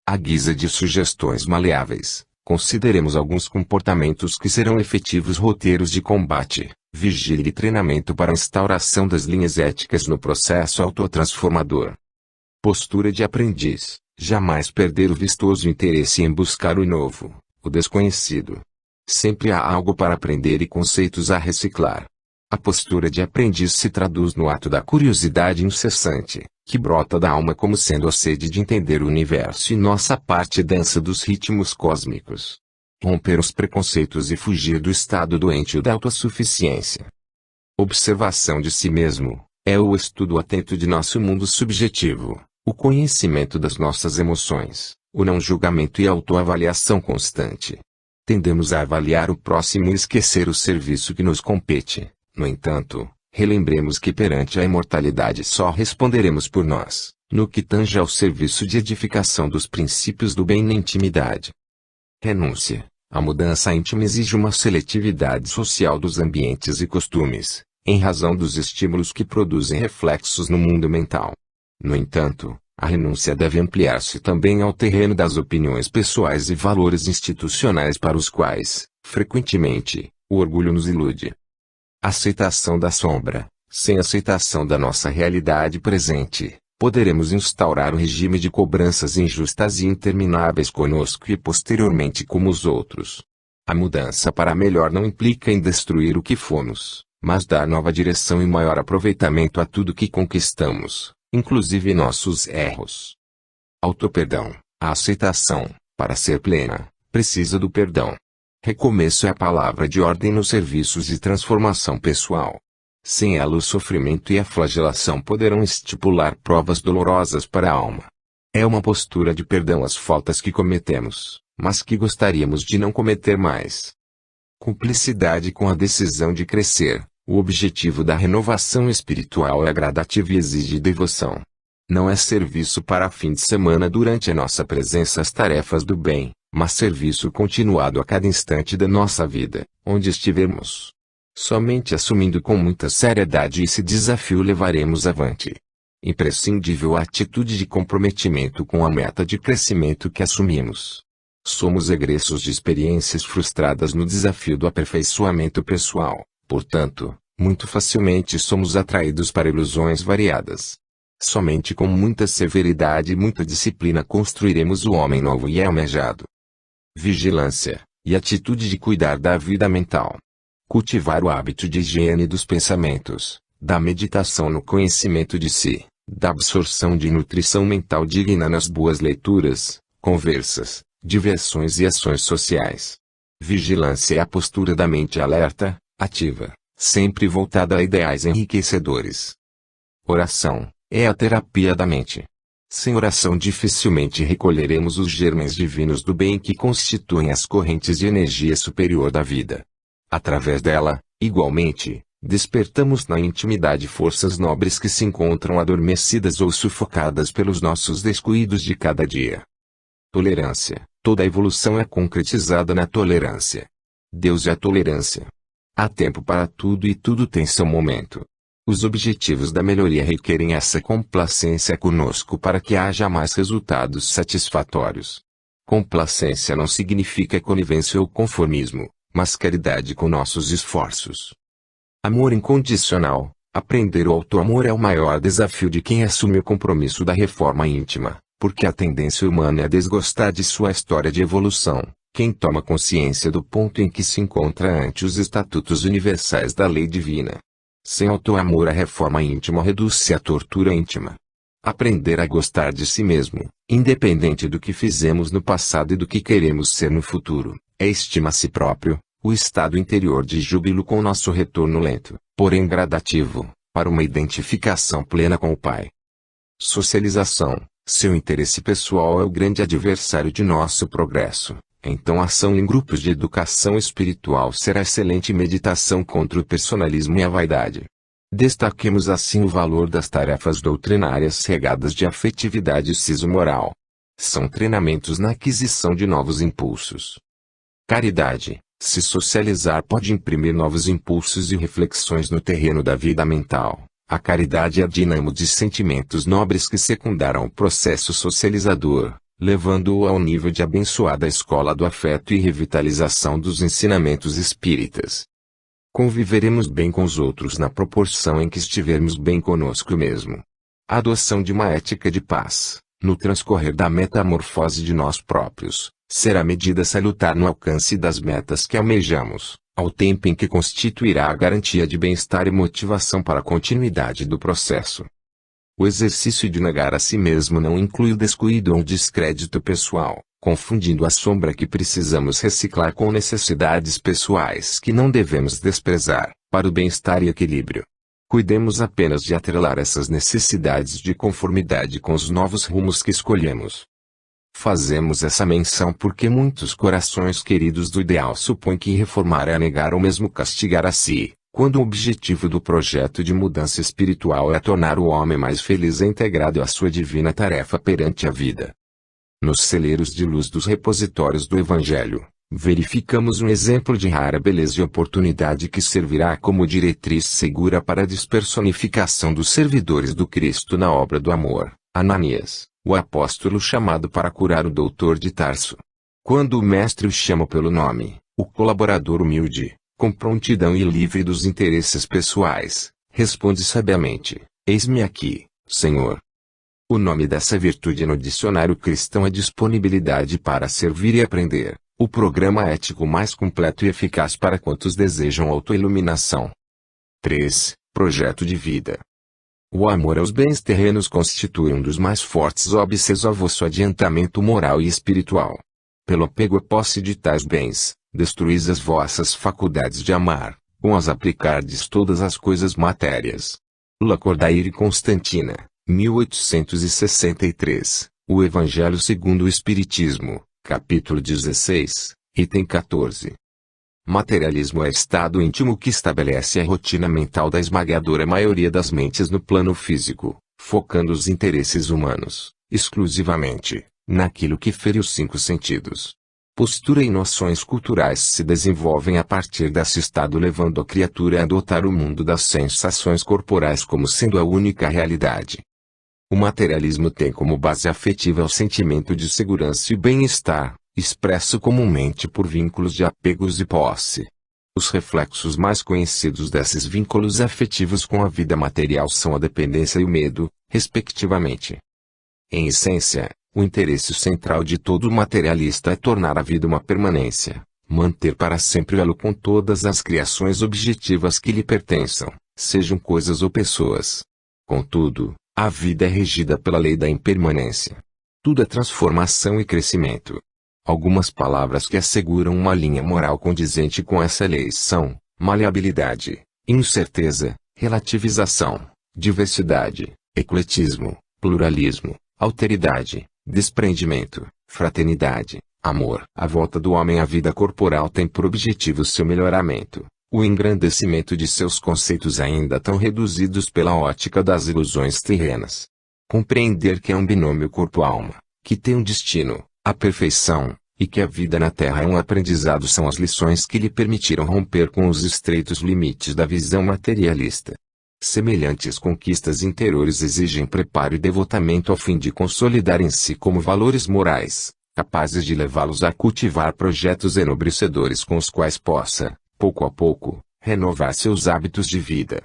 À guisa de sugestões maleáveis, consideremos alguns comportamentos que serão efetivos roteiros de combate, vigília e treinamento para a instauração das linhas éticas no processo autotransformador. Postura de aprendiz, jamais perder o vistoso interesse em buscar o novo, o desconhecido. Sempre há algo para aprender e conceitos a reciclar. A postura de aprendiz se traduz no ato da curiosidade incessante, que brota da alma como sendo a sede de entender o universo e nossa parte densa dos ritmos cósmicos. Romper os preconceitos e fugir do estado doentio da autossuficiência. Observação de si mesmo, é o estudo atento de nosso mundo subjetivo, o conhecimento das nossas emoções, o não julgamento e a autoavaliação constante. Tendemos a avaliar o próximo e esquecer o serviço que nos compete. No entanto, relembremos que perante a imortalidade só responderemos por nós, no que tange ao serviço de edificação dos princípios do bem na intimidade. Renúncia. A mudança íntima exige uma seletividade social dos ambientes e costumes, em razão dos estímulos que produzem reflexos no mundo mental. No entanto, a renúncia deve ampliar-se também ao terreno das opiniões pessoais e valores institucionais para os quais, frequentemente, o orgulho nos ilude. Aceitação da sombra. Sem aceitação da nossa realidade presente, poderemos instaurar um regime de cobranças injustas e intermináveis conosco e posteriormente com os outros. A mudança para melhor não implica em destruir o que fomos, mas dar nova direção e maior aproveitamento a tudo que conquistamos, inclusive nossos erros. Autoperdão. A aceitação, para ser plena, precisa do perdão. Recomeço é a palavra de ordem nos serviços de transformação pessoal. Sem ela o sofrimento e a flagelação poderão estipular provas dolorosas para a alma. É uma postura de perdão às faltas que cometemos, mas que gostaríamos de não cometer mais. Cumplicidade com a decisão de crescer. O objetivo da renovação espiritual é gradativo e exige devoção. Não é serviço para fim de semana durante a nossa presença às tarefas do bem, mas serviço continuado a cada instante da nossa vida, onde estivermos. Somente assumindo com muita seriedade esse desafio levaremos avante. Imprescindível a atitude de comprometimento com a meta de crescimento que assumimos. Somos egressos de experiências frustradas no desafio do aperfeiçoamento pessoal, portanto, muito facilmente somos atraídos para ilusões variadas. Somente com muita severidade e muita disciplina construiremos o homem novo e almejado. Vigilância, e atitude de cuidar da vida mental. Cultivar o hábito de higiene dos pensamentos, da meditação no conhecimento de si, da absorção de nutrição mental digna nas boas leituras, conversas, diversões e ações sociais. Vigilância é a postura da mente alerta, ativa, sempre voltada a ideais enriquecedores. Oração é a terapia da mente. Sem oração dificilmente recolheremos os germes divinos do bem que constituem as correntes de energia superior da vida. Através dela, igualmente, despertamos na intimidade forças nobres que se encontram adormecidas ou sufocadas pelos nossos descuidos de cada dia. Tolerância. Toda a evolução é concretizada na tolerância. Deus é a tolerância. Há tempo para tudo e tudo tem seu momento. Os objetivos da melhoria requerem essa complacência conosco para que haja mais resultados satisfatórios. Complacência não significa conivência ou conformismo, mas caridade com nossos esforços. Amor incondicional. Aprender o auto-amor é o maior desafio de quem assume o compromisso da reforma íntima, porque a tendência humana é desgostar de sua história de evolução. Quem toma consciência do ponto em que se encontra ante os estatutos universais da lei divina. Sem auto-amor, a reforma íntima reduz-se à tortura íntima. Aprender a gostar de si mesmo, independente do que fizemos no passado e do que queremos ser no futuro, é estima a si próprio, o estado interior de júbilo com nosso retorno lento, porém gradativo, para uma identificação plena com o Pai. Socialização. Seu interesse pessoal é o grande adversário de nosso progresso. Então a ação em grupos de educação espiritual será excelente meditação contra o personalismo e a vaidade. Destaquemos assim o valor das tarefas doutrinárias regadas de afetividade e siso moral. São treinamentos na aquisição de novos impulsos. Caridade. Se socializar pode imprimir novos impulsos e reflexões no terreno da vida mental. A caridade é a dínamo de sentimentos nobres que secundaram o processo socializador, levando-o ao nível de abençoada escola do afeto e revitalização dos ensinamentos espíritas. Conviveremos bem com os outros na proporção em que estivermos bem conosco mesmo. A adoção de uma ética de paz, no transcorrer da metamorfose de nós próprios, será medida salutar no alcance das metas que almejamos, ao tempo em que constituirá a garantia de bem-estar e motivação para a continuidade do processo. O exercício de negar a si mesmo não inclui o descuido ou o descrédito pessoal, confundindo a sombra que precisamos reciclar com necessidades pessoais que não devemos desprezar, para o bem-estar e equilíbrio. Cuidemos apenas de atrelar essas necessidades de conformidade com os novos rumos que escolhemos. Fazemos essa menção porque muitos corações queridos do ideal supõem que reformar é negar ou mesmo castigar a si, quando o objetivo do projeto de mudança espiritual é tornar o homem mais feliz e integrado à sua divina tarefa perante a vida. Nos celeiros de luz dos repositórios do Evangelho, verificamos um exemplo de rara beleza e oportunidade que servirá como diretriz segura para a despersonificação dos servidores do Cristo na obra do amor. Ananias, o apóstolo chamado para curar o doutor de Tarso. Quando o mestre o chama pelo nome, o colaborador humilde, com prontidão e livre dos interesses pessoais, responde sabiamente: "Eis-me aqui, Senhor." O nome dessa virtude no dicionário cristão é disponibilidade para servir e aprender, o programa ético mais completo e eficaz para quantos desejam autoiluminação. 3. Projeto de vida. O amor aos bens terrenos constitui um dos mais fortes óbices ao vosso adiantamento moral e espiritual. Pelo apego à posse de tais bens, destruís as vossas faculdades de amar, com as aplicardes todas as coisas matérias. Lacordaire Constantina, 1863, O Evangelho segundo o Espiritismo, capítulo 16, item 14. Materialismo é estado íntimo que estabelece a rotina mental da esmagadora maioria das mentes no plano físico, focando os interesses humanos, exclusivamente, naquilo que fere os 5 sentidos. Postura e noções culturais se desenvolvem a partir desse estado, levando a criatura a adotar o mundo das sensações corporais como sendo a única realidade. O materialismo tem como base afetiva o sentimento de segurança e bem-estar, expresso comumente por vínculos de apegos e posse. Os reflexos mais conhecidos desses vínculos afetivos com a vida material são a dependência e o medo, respectivamente. Em essência, o interesse central de todo materialista é tornar a vida uma permanência, manter para sempre o elo com todas as criações objetivas que lhe pertençam, sejam coisas ou pessoas. Contudo, a vida é regida pela lei da impermanência. Tudo é transformação e crescimento. Algumas palavras que asseguram uma linha moral condizente com essa lei são: maleabilidade, incerteza, relativização, diversidade, ecletismo, pluralismo, alteridade, desprendimento, fraternidade, amor. A volta do homem à vida corporal tem por objetivo seu melhoramento, o engrandecimento de seus conceitos ainda tão reduzidos pela ótica das ilusões terrenas. Compreender que é um binômio corpo-alma, que tem um destino, a perfeição, e que a vida na Terra é um aprendizado são as lições que lhe permitiram romper com os estreitos limites da visão materialista. Semelhantes conquistas interiores exigem preparo e devotamento ao fim de consolidar em si como valores morais, capazes de levá-los a cultivar projetos enobrecedores com os quais possa, pouco a pouco, renovar seus hábitos de vida.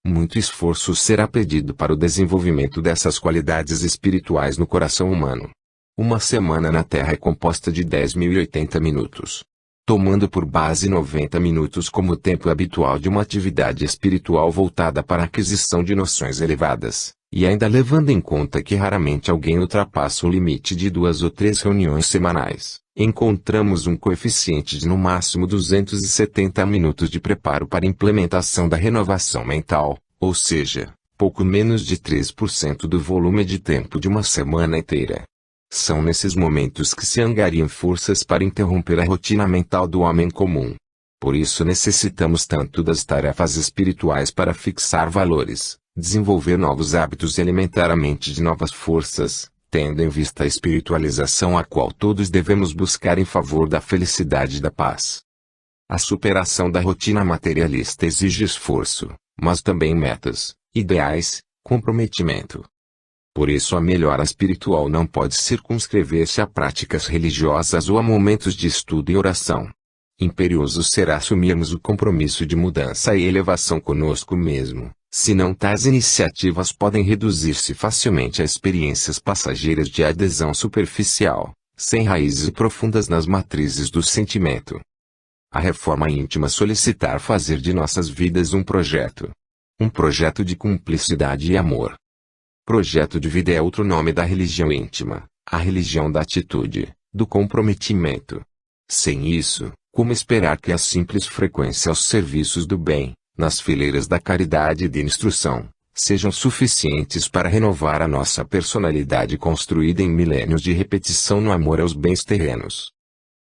Muito esforço será pedido para o desenvolvimento dessas qualidades espirituais no coração humano. Uma semana na Terra é composta de 10.080 minutos. Tomando por base 90 minutos como tempo habitual de uma atividade espiritual voltada para a aquisição de noções elevadas, e ainda levando em conta que raramente alguém ultrapassa o limite de 2 ou 3 reuniões semanais, encontramos um coeficiente de no máximo 270 minutos de preparo para implementação da renovação mental, ou seja, pouco menos de 3% do volume de tempo de uma semana inteira. São nesses momentos que se angariam forças para interromper a rotina mental do homem comum. Por isso necessitamos tanto das tarefas espirituais para fixar valores, desenvolver novos hábitos e alimentar a mente de novas forças, tendo em vista a espiritualização a qual todos devemos buscar em favor da felicidade e da paz. A superação da rotina materialista exige esforço, mas também metas, ideais, comprometimento. Por isso a melhora espiritual não pode circunscrever-se a práticas religiosas ou a momentos de estudo e oração. Imperioso será assumirmos o compromisso de mudança e elevação conosco mesmo, senão tais iniciativas podem reduzir-se facilmente a experiências passageiras de adesão superficial, sem raízes profundas nas matrizes do sentimento. A reforma íntima solicitar fazer de nossas vidas um projeto de cumplicidade e amor. Projeto de vida é outro nome da religião íntima, a religião da atitude, do comprometimento. Sem isso, como esperar que a simples frequência aos serviços do bem, nas fileiras da caridade e de instrução, sejam suficientes para renovar a nossa personalidade construída em milênios de repetição no amor aos bens terrenos?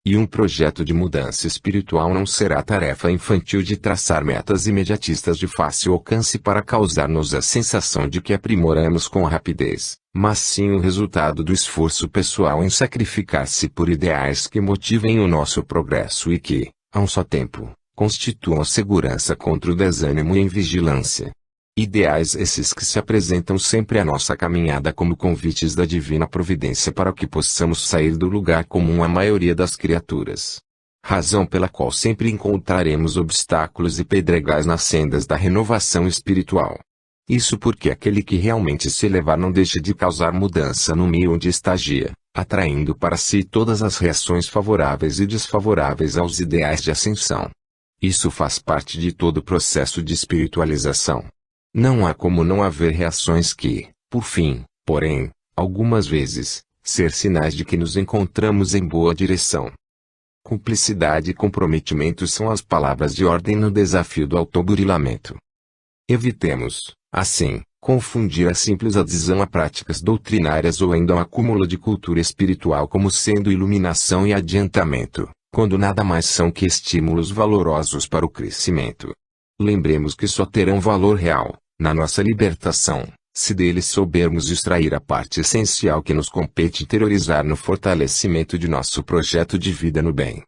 E um projeto de mudança espiritual não será tarefa infantil de traçar metas imediatistas de fácil alcance para causar-nos a sensação de que aprimoramos com rapidez, mas sim o resultado do esforço pessoal em sacrificar-se por ideais que motivem o nosso progresso e que, a um só tempo, constituam segurança contra o desânimo e a vigilância. Ideais esses que se apresentam sempre à nossa caminhada como convites da divina providência para que possamos sair do lugar comum à maioria das criaturas. Razão pela qual sempre encontraremos obstáculos e pedregais nas sendas da renovação espiritual. Isso porque aquele que realmente se elevar não deixa de causar mudança no meio onde estagia, atraindo para si todas as reações favoráveis e desfavoráveis aos ideais de ascensão. Isso faz parte de todo o processo de espiritualização. Não há como não haver reações que, por fim, porém, algumas vezes, ser sinais de que nos encontramos em boa direção. Cumplicidade e comprometimento são as palavras de ordem no desafio do autoburilamento. Evitemos, assim, confundir a simples adesão a práticas doutrinárias ou ainda um acúmulo de cultura espiritual como sendo iluminação e adiantamento, quando nada mais são que estímulos valorosos para o crescimento. Lembremos que só terão valor real, na nossa libertação, se deles soubermos extrair a parte essencial que nos compete interiorizar no fortalecimento de nosso projeto de vida no bem.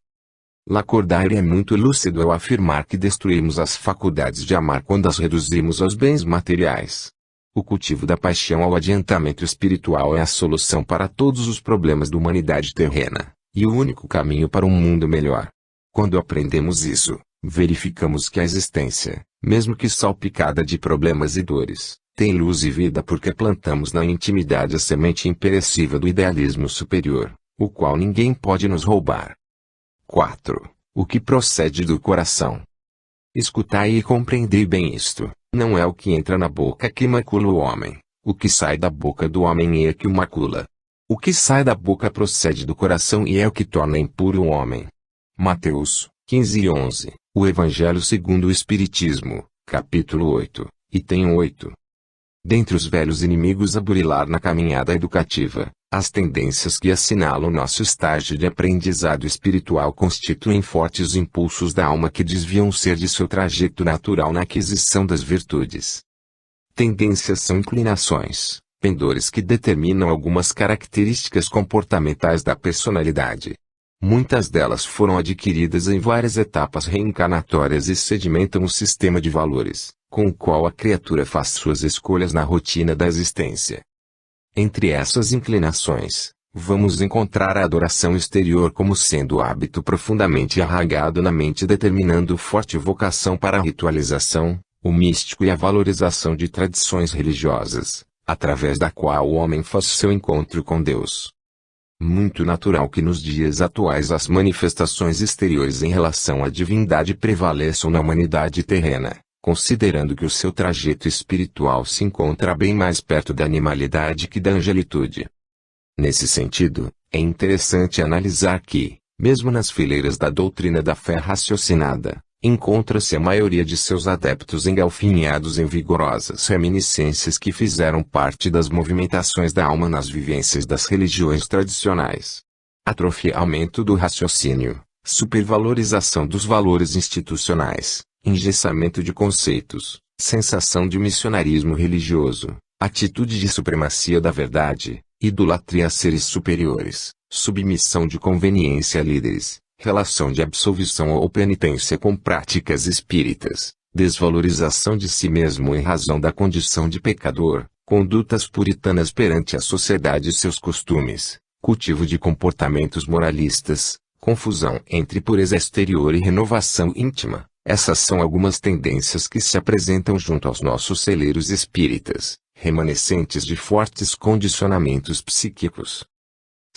Lacordaire é muito lúcido ao afirmar que destruímos as faculdades de amar quando as reduzimos aos bens materiais. O cultivo da paixão ao adiantamento espiritual é a solução para todos os problemas da humanidade terrena, e o único caminho para um mundo melhor. Quando aprendemos isso, verificamos que a existência, mesmo que salpicada de problemas e dores, tem luz e vida porque plantamos na intimidade a semente imperecível do idealismo superior, o qual ninguém pode nos roubar. 4. O que procede do coração. Escutai e compreendei bem isto, não é o que entra na boca que macula o homem, o que sai da boca do homem é que o macula. O que sai da boca procede do coração e é o que torna impuro o homem. Mateus 15:11, o Evangelho segundo o Espiritismo, capítulo 8, item 8. Dentre os velhos inimigos a burilar na caminhada educativa, as tendências que assinalam nosso estágio de aprendizado espiritual constituem fortes impulsos da alma que desviam o ser de seu trajeto natural na aquisição das virtudes. Tendências são inclinações, pendores que determinam algumas características comportamentais da personalidade. Muitas delas foram adquiridas em várias etapas reencarnatórias e sedimentam o sistema de valores, com o qual a criatura faz suas escolhas na rotina da existência. Entre essas inclinações, vamos encontrar a adoração exterior como sendo hábito profundamente arraigado na mente, determinando forte vocação para a ritualização, o místico e a valorização de tradições religiosas, através da qual o homem faz seu encontro com Deus. Muito natural que nos dias atuais as manifestações exteriores em relação à divindade prevaleçam na humanidade terrena, considerando que o seu trajeto espiritual se encontra bem mais perto da animalidade que da angelitude. Nesse sentido, é interessante analisar que, mesmo nas fileiras da doutrina da fé raciocinada, encontra-se a maioria de seus adeptos engalfinhados em vigorosas reminiscências que fizeram parte das movimentações da alma nas vivências das religiões tradicionais. Atrofiamento do raciocínio, supervalorização dos valores institucionais, engessamento de conceitos, sensação de missionarismo religioso, atitude de supremacia da verdade, idolatria a seres superiores, submissão de conveniência a líderes, relação de absolvição ou penitência com práticas espíritas, desvalorização de si mesmo em razão da condição de pecador, condutas puritanas perante a sociedade e seus costumes, cultivo de comportamentos moralistas, confusão entre pureza exterior e renovação íntima. Essas são algumas tendências que se apresentam junto aos nossos celeiros espíritas, remanescentes de fortes condicionamentos psíquicos.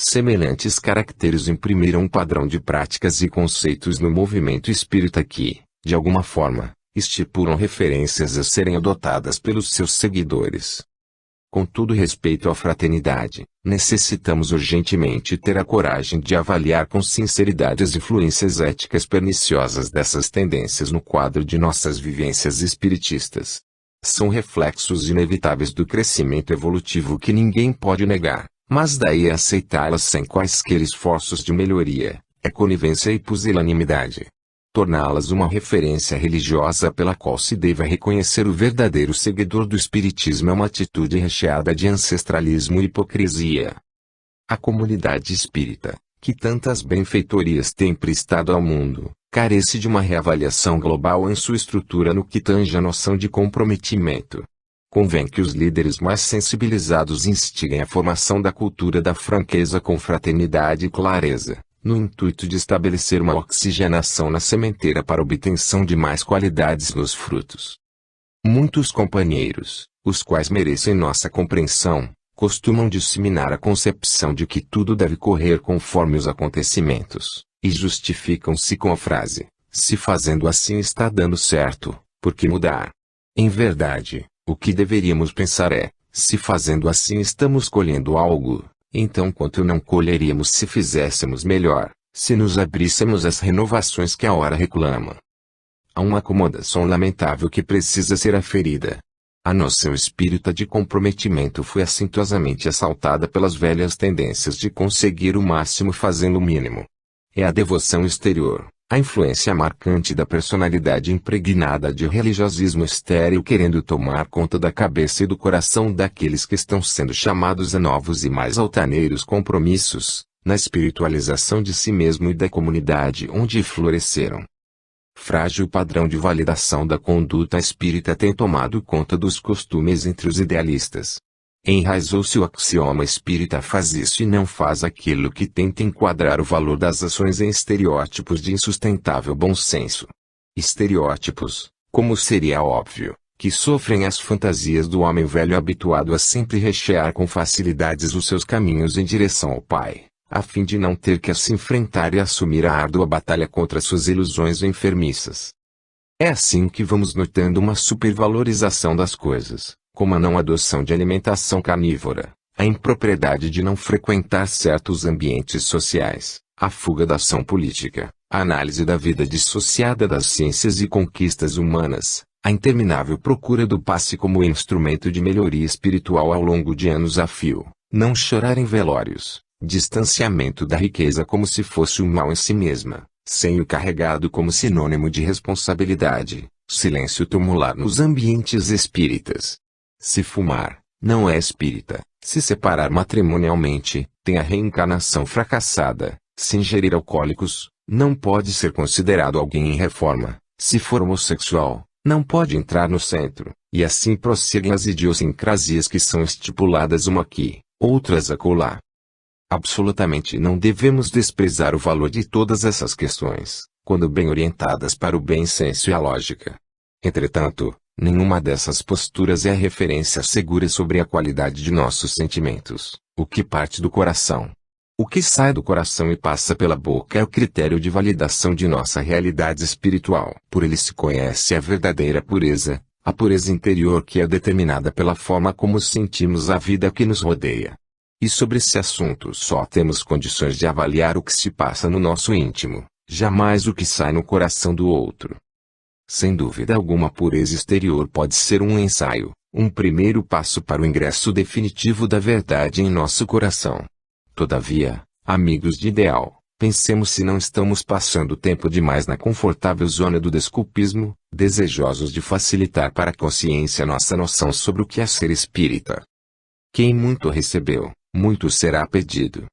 Semelhantes caracteres imprimiram um padrão de práticas e conceitos no movimento espírita que, de alguma forma, estipulam referências a serem adotadas pelos seus seguidores. Com todo respeito à fraternidade, necessitamos urgentemente ter a coragem de avaliar com sinceridade as influências éticas perniciosas dessas tendências no quadro de nossas vivências espiritistas. São reflexos inevitáveis do crescimento evolutivo que ninguém pode negar. Mas daí a aceitá-las sem quaisquer esforços de melhoria, é conivência e pusilanimidade. Torná-las uma referência religiosa pela qual se deva reconhecer o verdadeiro seguidor do espiritismo é uma atitude recheada de ancestralismo e hipocrisia. A comunidade espírita, que tantas benfeitorias tem prestado ao mundo, carece de uma reavaliação global em sua estrutura no que tange a noção de comprometimento. Convém que os líderes mais sensibilizados instiguem a formação da cultura da franqueza com fraternidade e clareza, no intuito de estabelecer uma oxigenação na sementeira para obtenção de mais qualidades nos frutos. Muitos companheiros, os quais merecem nossa compreensão, costumam disseminar a concepção de que tudo deve correr conforme os acontecimentos, e justificam-se com a frase: se fazendo assim está dando certo, por que mudar? Em verdade, o que deveríamos pensar é, se fazendo assim estamos colhendo algo, então quanto não colheríamos se fizéssemos melhor, se nos abríssemos às renovações que a hora reclama. Há uma acomodação lamentável que precisa ser aferida. A noção espírita de comprometimento foi assintosamente assaltada pelas velhas tendências de conseguir o máximo fazendo o mínimo. É a devoção exterior, a influência marcante da personalidade impregnada de religiosismo estéril querendo tomar conta da cabeça e do coração daqueles que estão sendo chamados a novos e mais altaneiros compromissos, na espiritualização de si mesmo e da comunidade onde floresceram. Frágil padrão de validação da conduta espírita tem tomado conta dos costumes entre os idealistas. Enraizou-se o axioma espírita faz isso e não faz aquilo que tenta enquadrar o valor das ações em estereótipos de insustentável bom senso. Estereótipos, como seria óbvio, que sofrem as fantasias do homem velho habituado a sempre rechear com facilidades os seus caminhos em direção ao Pai, a fim de não ter que se enfrentar e assumir a árdua batalha contra suas ilusões enfermiças. É assim que vamos notando uma supervalorização das coisas, como a não adoção de alimentação carnívora, a impropriedade de não frequentar certos ambientes sociais, a fuga da ação política, a análise da vida dissociada das ciências e conquistas humanas, a interminável procura do passe como instrumento de melhoria espiritual ao longo de anos a fio, não chorar em velórios, distanciamento da riqueza como se fosse um mal em si mesma, senho carregado como sinônimo de responsabilidade, silêncio tumular nos ambientes espíritas. Se fumar, não é espírita. Se separar matrimonialmente, tem a reencarnação fracassada. Se ingerir alcoólicos, não pode ser considerado alguém em reforma. Se for homossexual, não pode entrar no centro. E assim prosseguem as idiosincrasias que são estipuladas uma aqui, outras acolá. Absolutamente não devemos desprezar o valor de todas essas questões, quando bem orientadas para o bem senso e a lógica. Entretanto, nenhuma dessas posturas é referência segura sobre a qualidade de nossos sentimentos, o que parte do coração. O que sai do coração e passa pela boca é o critério de validação de nossa realidade espiritual. Por ele se conhece a verdadeira pureza, a pureza interior que é determinada pela forma como sentimos a vida que nos rodeia. E sobre esse assunto só temos condições de avaliar o que se passa no nosso íntimo, jamais o que sai no coração do outro. Sem dúvida alguma, a pureza exterior pode ser um ensaio, um primeiro passo para o ingresso definitivo da verdade em nosso coração. Todavia, amigos de ideal, pensemos se não estamos passando tempo demais na confortável zona do desculpismo, desejosos de facilitar para a consciência nossa noção sobre o que é ser espírita. Quem muito recebeu, muito será pedido.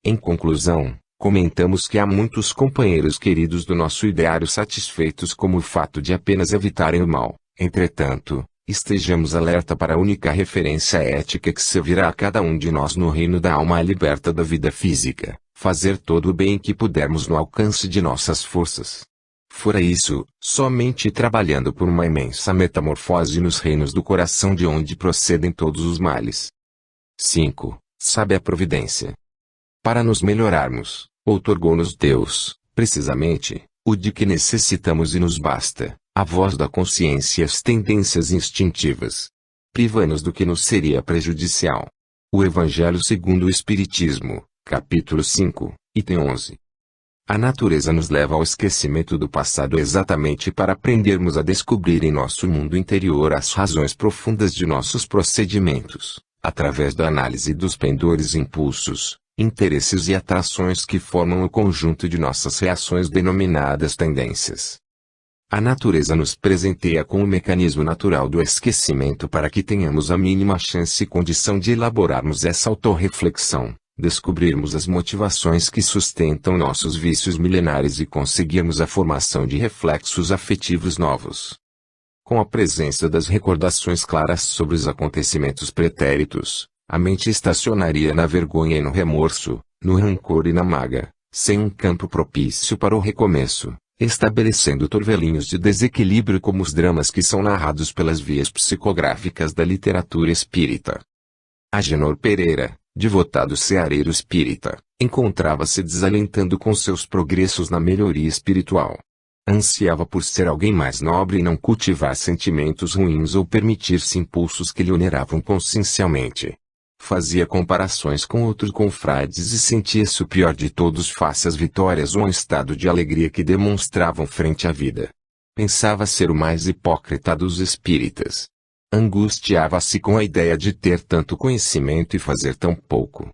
Em conclusão, comentamos que há muitos companheiros queridos do nosso ideário satisfeitos com o fato de apenas evitarem o mal. Entretanto, estejamos alerta para a única referência ética que servirá a cada um de nós no reino da alma liberta da vida física, fazer todo o bem que pudermos no alcance de nossas forças. Fora isso, somente trabalhando por uma imensa metamorfose nos reinos do coração de onde procedem todos os males. 5. Sabe a providência. Para nos melhorarmos, outorgou-nos Deus, precisamente, o de que necessitamos e nos basta, a voz da consciência e as tendências instintivas. Priva-nos do que nos seria prejudicial. O Evangelho segundo o Espiritismo, capítulo 5, item 11. A natureza nos leva ao esquecimento do passado exatamente para aprendermos a descobrir em nosso mundo interior as razões profundas de nossos procedimentos, através da análise dos pendores impulsos, interesses e atrações que formam o conjunto de nossas reações denominadas tendências. A natureza nos presenteia com o mecanismo natural do esquecimento para que tenhamos a mínima chance e condição de elaborarmos essa autorreflexão, descobrirmos as motivações que sustentam nossos vícios milenares e conseguirmos a formação de reflexos afetivos novos. Com a presença das recordações claras sobre os acontecimentos pretéritos, a mente estacionaria na vergonha e no remorso, no rancor e na mágoa, sem um campo propício para o recomeço, estabelecendo torvelinhos de desequilíbrio como os dramas que são narrados pelas vias psicográficas da literatura espírita. Agenor Pereira, devotado ceareiro espírita, encontrava-se desalentando com seus progressos na melhoria espiritual. Ansiava por ser alguém mais nobre e não cultivar sentimentos ruins ou permitir-se impulsos que lhe oneravam consciencialmente. Fazia comparações com outros confrades e sentia-se o pior de todos face às vitórias ou ao estado de alegria que demonstravam frente à vida. Pensava ser o mais hipócrita dos espíritas. Angustiava-se com a ideia de ter tanto conhecimento e fazer tão pouco.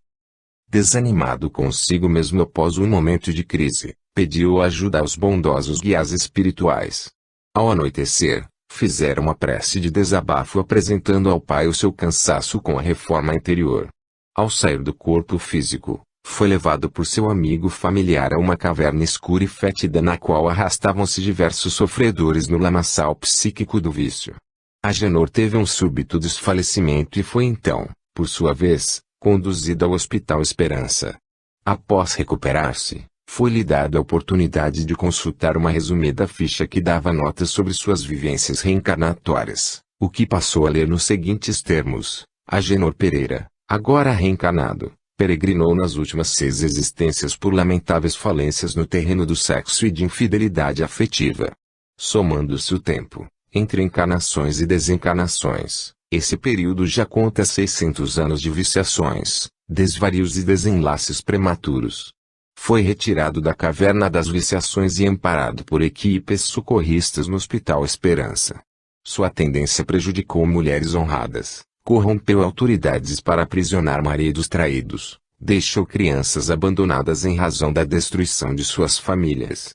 Desanimado consigo mesmo após um momento de crise, pediu ajuda aos bondosos guias espirituais. Ao anoitecer, fizera uma prece de desabafo apresentando ao Pai o seu cansaço com a reforma interior. Ao sair do corpo físico, foi levado por seu amigo familiar a uma caverna escura e fétida na qual arrastavam-se diversos sofredores no lamaçal psíquico do vício. Agenor teve um súbito desfalecimento e foi então, por sua vez, conduzido ao Hospital Esperança. Após recuperar-se, foi-lhe dada a oportunidade de consultar uma resumida ficha que dava notas sobre suas vivências reencarnatórias, o que passou a ler nos seguintes termos: Agenor Pereira, agora reencarnado, peregrinou nas últimas 6 existências por lamentáveis falências no terreno do sexo e de infidelidade afetiva. Somando-se o tempo, entre encarnações e desencarnações, esse período já conta 600 anos de viciações, desvarios e desenlaces prematuros. Foi retirado da caverna das viciações e amparado por equipes socorristas no Hospital Esperança. Sua tendência prejudicou mulheres honradas, corrompeu autoridades para aprisionar maridos traídos, deixou crianças abandonadas em razão da destruição de suas famílias.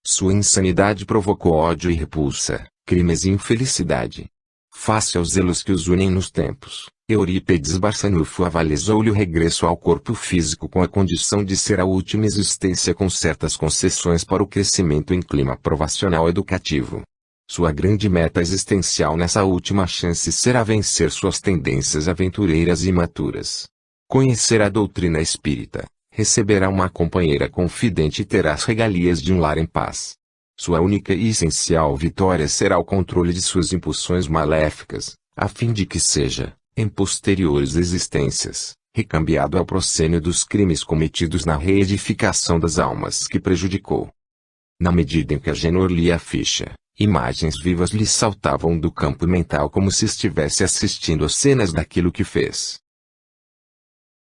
Sua insanidade provocou ódio e repulsa, crimes e infelicidade. Face aos zelos que os unem nos tempos, Eurípedes Barçanufo avalizou-lhe o regresso ao corpo físico com a condição de ser a última existência com certas concessões para o crescimento em clima provacional educativo. Sua grande meta existencial nessa última chance será vencer suas tendências aventureiras e imaturas. Conhecer a doutrina espírita, Receberá uma companheira confidente e terá as regalias de um lar em paz. Sua única e essencial vitória será o controle de suas impulsões maléficas, a fim de que seja, em posteriores existências, recambiado ao proscênio dos crimes cometidos na reedificação das almas que prejudicou. Na medida em que Agenor lia a ficha, imagens vivas lhe saltavam do campo mental como se estivesse assistindo às cenas daquilo que fez.